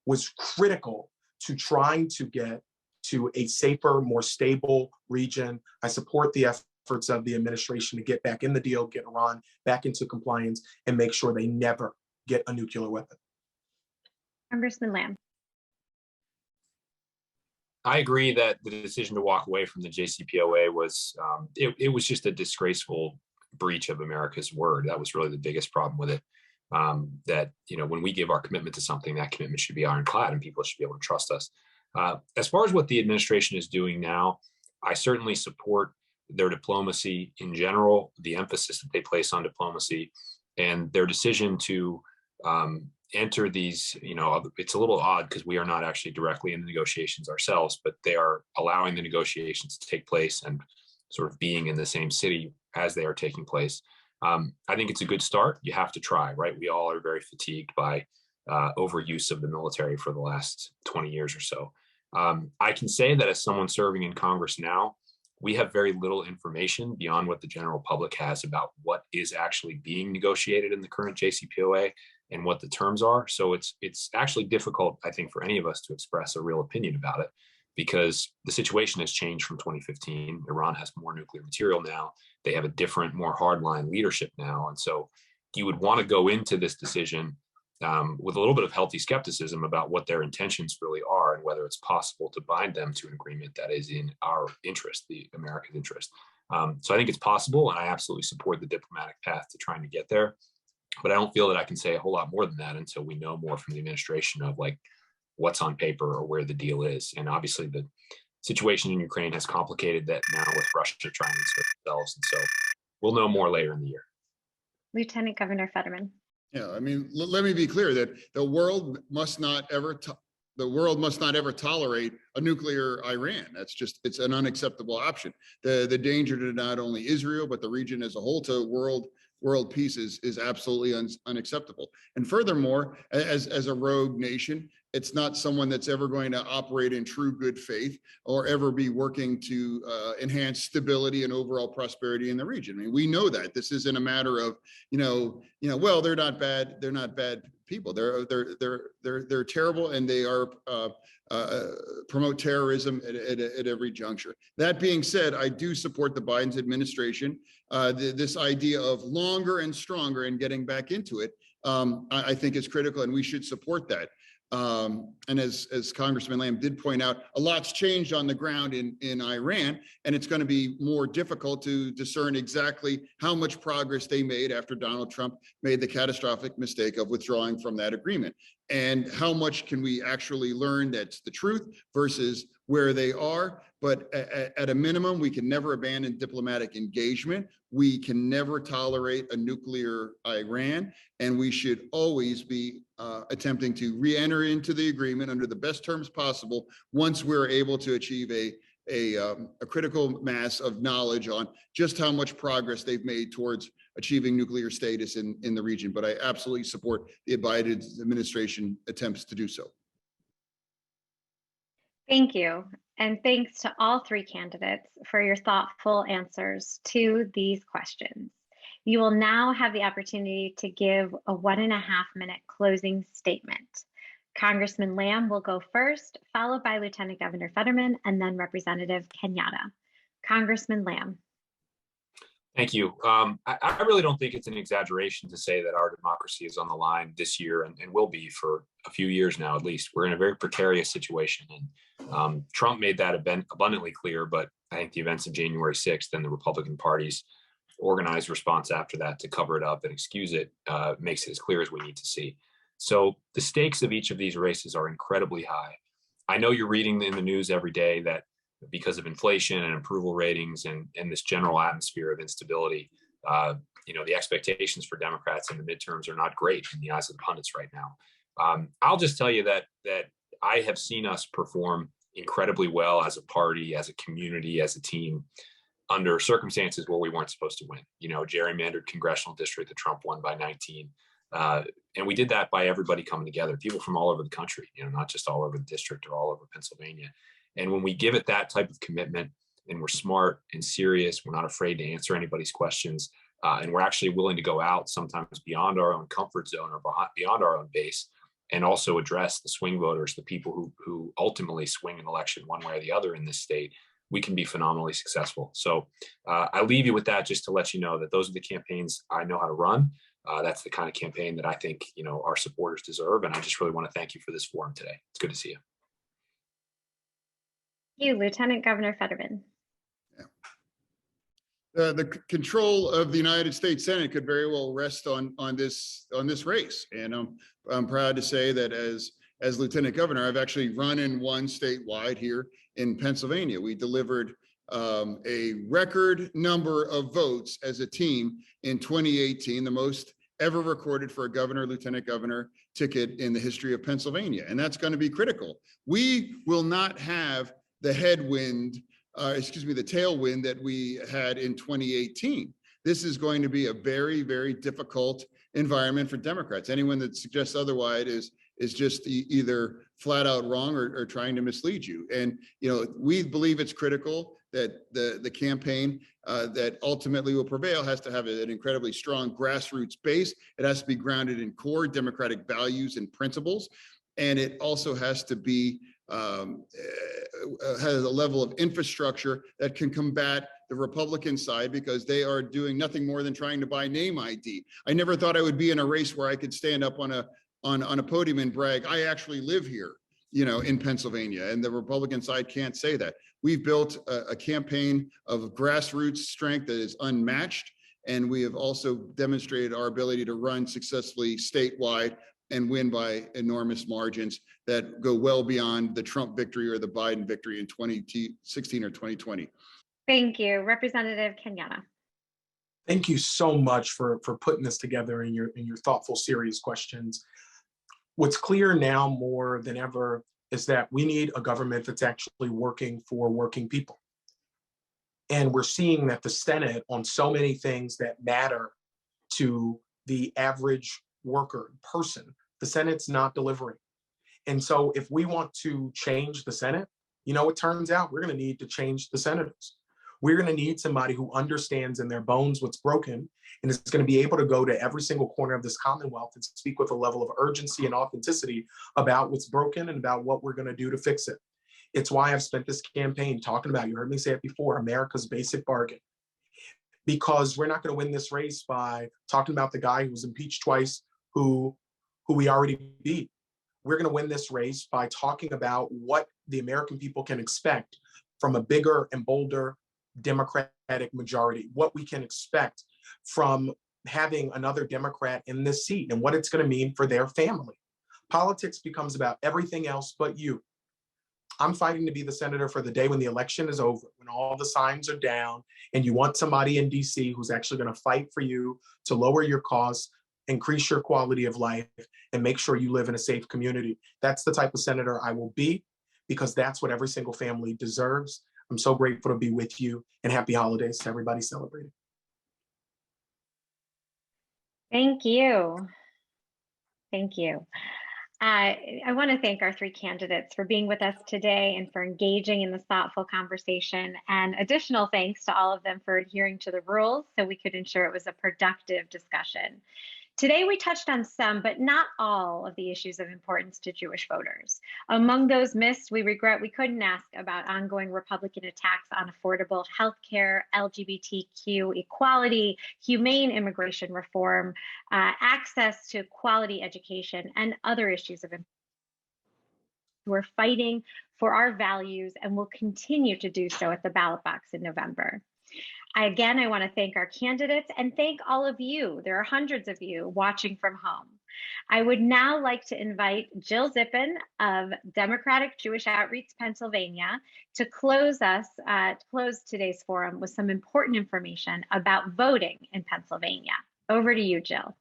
was critical to trying to get to a safer, more stable region. I support the efforts of the administration to get back in the deal, get Iran back into compliance, and make sure they never get a nuclear weapon. Congressman Lamb. I agree that the decision to walk away from the JCPOA was, it was just a disgraceful breach of America's word. That was really the biggest problem with it. That, you know, when we give our commitment to something, that commitment should be ironclad and people should be able to trust us. As far as what the administration is doing now, I certainly support their diplomacy in general, the emphasis that they place on diplomacy, and their decision to enter these, you know, it's a little odd because we are not actually directly in the negotiations ourselves, but they are allowing the negotiations to take place and sort of being in the same city as they are taking place. I think it's a good start. You have to try, right? We all are very fatigued by overuse of the military for the last 20 years or so. I can say that as someone serving in Congress now, we have very little information beyond what the general public has about what is actually being negotiated in the current JCPOA and what the terms are. So it's actually difficult, I think, for any of us to express a real opinion about it, because the situation has changed from 2015. Iran has more nuclear material now. They have a different, more hardline leadership now. And so you would want to go into this decision with a little bit of healthy skepticism about what their intentions really are and whether it's possible to bind them to an agreement that is in our interest, the American interest. So I think it's possible, and I absolutely support the diplomatic path to trying to get there. But I don't feel that I can say a whole lot more than that until we know more from the administration of like what's on paper or where the deal is. And obviously the situation in Ukraine has complicated that now with Russia trying to insert themselves. And so we'll know more later in the year. Lieutenant Governor Fetterman. Yeah, I mean, let me be clear that the world must not ever tolerate a nuclear Iran. That's just, it's an unacceptable option. The danger to not only Israel, but the region as a whole, to world peace is absolutely unacceptable. And furthermore, as a rogue nation, it's not someone that's ever going to operate in true good faith or ever be working to enhance stability and overall prosperity in the region. I mean, we know that this isn't a matter of, well, they're not bad people. They're terrible, and they are promote terrorism at every juncture. That being said, I do support the Biden administration. This idea of longer and stronger and getting back into it, I think is critical, and we should support that. And as Congressman Lamb did point out, a lot's changed on the ground in Iran, and it's going to be more difficult to discern exactly how much progress they made after Donald Trump made the catastrophic mistake of withdrawing from that agreement. And how much can we actually learn that's the truth versus where they are. But at a minimum, we can never abandon diplomatic engagement. We can never tolerate a nuclear Iran, and we should always be attempting to re-enter into the agreement under the best terms possible once we're able to achieve a critical mass of knowledge on just how much progress they've made towards achieving nuclear status in the region. But I absolutely support the Biden administration attempts to do so. Thank you. And thanks to all three candidates for your thoughtful answers to these questions. You will now have the opportunity to give a 1.5-minute closing statement. Congressman Lamb will go first, followed by Lieutenant Governor Fetterman, and then Representative Kenyatta. Congressman Lamb. Thank you. I really don't think it's an exaggeration to say that our democracy is on the line this year and will be for a few years now, at least. We're in a very precarious situation. And Trump made that abundantly clear, but I think the events of January 6th and the Republican Party's organized response after that to cover it up and excuse it makes it as clear as we need to see. So the stakes of each of these races are incredibly high. I know you're reading in the news every day that because of inflation and approval ratings and this general atmosphere of instability, the expectations for Democrats in the midterms are not great in the eyes of the pundits right now. I'll just tell you that I have seen us perform incredibly well as a party, as a community, as a team under circumstances where we weren't supposed to win. Gerrymandered congressional district that Trump won by 19. And we did that by everybody coming together, people from all over the country, not just all over the district or all over Pennsylvania. And when we give it that type of commitment and we're smart and serious, we're not afraid to answer anybody's questions, and we're actually willing to go out sometimes beyond our own comfort zone or beyond our own base and also address the swing voters, the people who ultimately swing an election one way or the other in this state, we can be phenomenally successful. So I leave you with that just to let you know that those are the campaigns I know how to run. That's the kind of campaign that I think, our supporters deserve. And I just really want to thank you for this forum today. It's good to see you. You, Lieutenant Governor Fetterman. The control of the United States Senate could very well rest on this race, and I'm proud to say that as Lieutenant Governor, I've actually run and won statewide here in Pennsylvania. We delivered a record number of votes as a team in 2018, the most ever recorded for a governor, lieutenant governor ticket in the history of Pennsylvania, and that's going to be critical. We will not have the tailwind that we had in 2018. This is going to be a very, very difficult environment for Democrats. Anyone that suggests otherwise is just either flat out wrong or trying to mislead you. And, we believe it's critical that the campaign that ultimately will prevail has to have an incredibly strong grassroots base. It has to be grounded in core democratic values and principles. And it also has to be has a level of infrastructure that can combat the Republican side, because they are doing nothing more than trying to buy name ID. I never thought I would be in a race where I could stand up on a podium and brag, I actually live here, in Pennsylvania, and the Republican side can't say that. We've built a campaign of grassroots strength that is unmatched, and we have also demonstrated our ability to run successfully statewide and win by enormous margins that go well beyond the Trump victory or the Biden victory in 2016 or 2020. Thank you. Representative Kenyatta. Thank you so much for putting this together in your thoughtful, serious questions. What's clear now more than ever is that we need a government that's actually working for working people. And we're seeing that the Senate, on so many things that matter to the average worker person, the Senate's not delivering. And so if we want to change the Senate, it turns out we're going to need to change the senators. We're going to need somebody who understands in their bones what's broken and is going to be able to go to every single corner of this Commonwealth and speak with a level of urgency and authenticity about what's broken and about what we're going to do to fix it. It's why I've spent this campaign talking about, you heard me say it before, America's basic bargain. Because we're not going to win this race by talking about the guy who was impeached twice, who we already beat. We're going to win this race by talking about what the American people can expect from a bigger and bolder Democratic majority, what we can expect from having another Democrat in this seat and what it's going to mean for their family. Politics becomes about everything else but you. I'm fighting to be the senator for the day when the election is over, when all the signs are down, and you want somebody in DC who's actually going to fight for you to lower your costs, increase your quality of life, and make sure you live in a safe community. That's the type of senator I will be, because that's what every single family deserves. I'm so grateful to be with you, and happy holidays to everybody celebrating. Thank you. Thank you. I want to thank our three candidates for being with us today and for engaging in this thoughtful conversation. And additional thanks to all of them for adhering to the rules so we could ensure it was a productive discussion. Today, we touched on some, but not all of the issues of importance to Jewish voters. Among those missed, we regret we couldn't ask about ongoing Republican attacks on affordable health care, LGBTQ equality, humane immigration reform, access to quality education, and other issues of importance. We're fighting for our values and will continue to do so at the ballot box in November. I want to thank our candidates and thank all of you. There are hundreds of you watching from home. I would now like to invite Jill Zippin of Democratic Jewish Outreach Pennsylvania to close today's forum with some important information about voting in Pennsylvania. Over to you, Jill.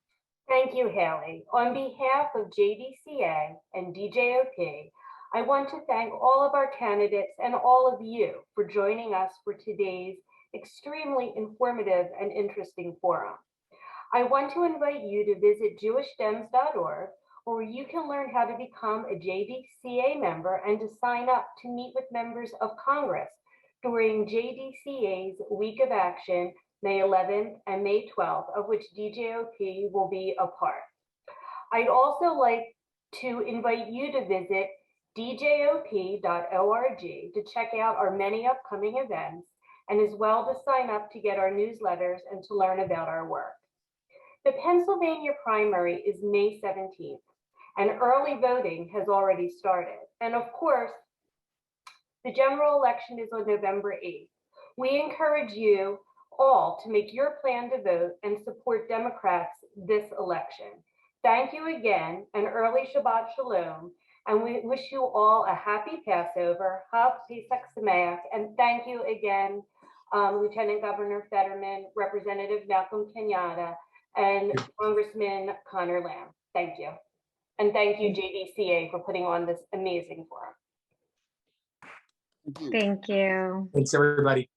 Thank you, Haley. On behalf of JDCA and DJOP, I want to thank all of our candidates and all of you for joining us for today's extremely informative and interesting forum. I want to invite you to visit jewishdems.org, where you can learn how to become a JDCA member and to sign up to meet with members of Congress during JDCA's Week of Action, May 11th and May 12th, of which DJOP will be a part. I'd also like to invite you to visit djop.org to check out our many upcoming events, and as well to sign up to get our newsletters and to learn about our work. The Pennsylvania primary is May 17th, and early voting has already started. And of course, the general election is on November 8th. We encourage you all to make your plan to vote and support Democrats this election. Thank you again, and early Shabbat Shalom, and we wish you all a happy Passover, Hav Pesach Sameach, and thank you again, Lieutenant Governor Fetterman, Representative Malcolm Kenyatta, and Congressman Conor Lamb. Thank you. And thank you, JDCA, for putting on this amazing forum. Thank you. Thank you. Thanks, everybody.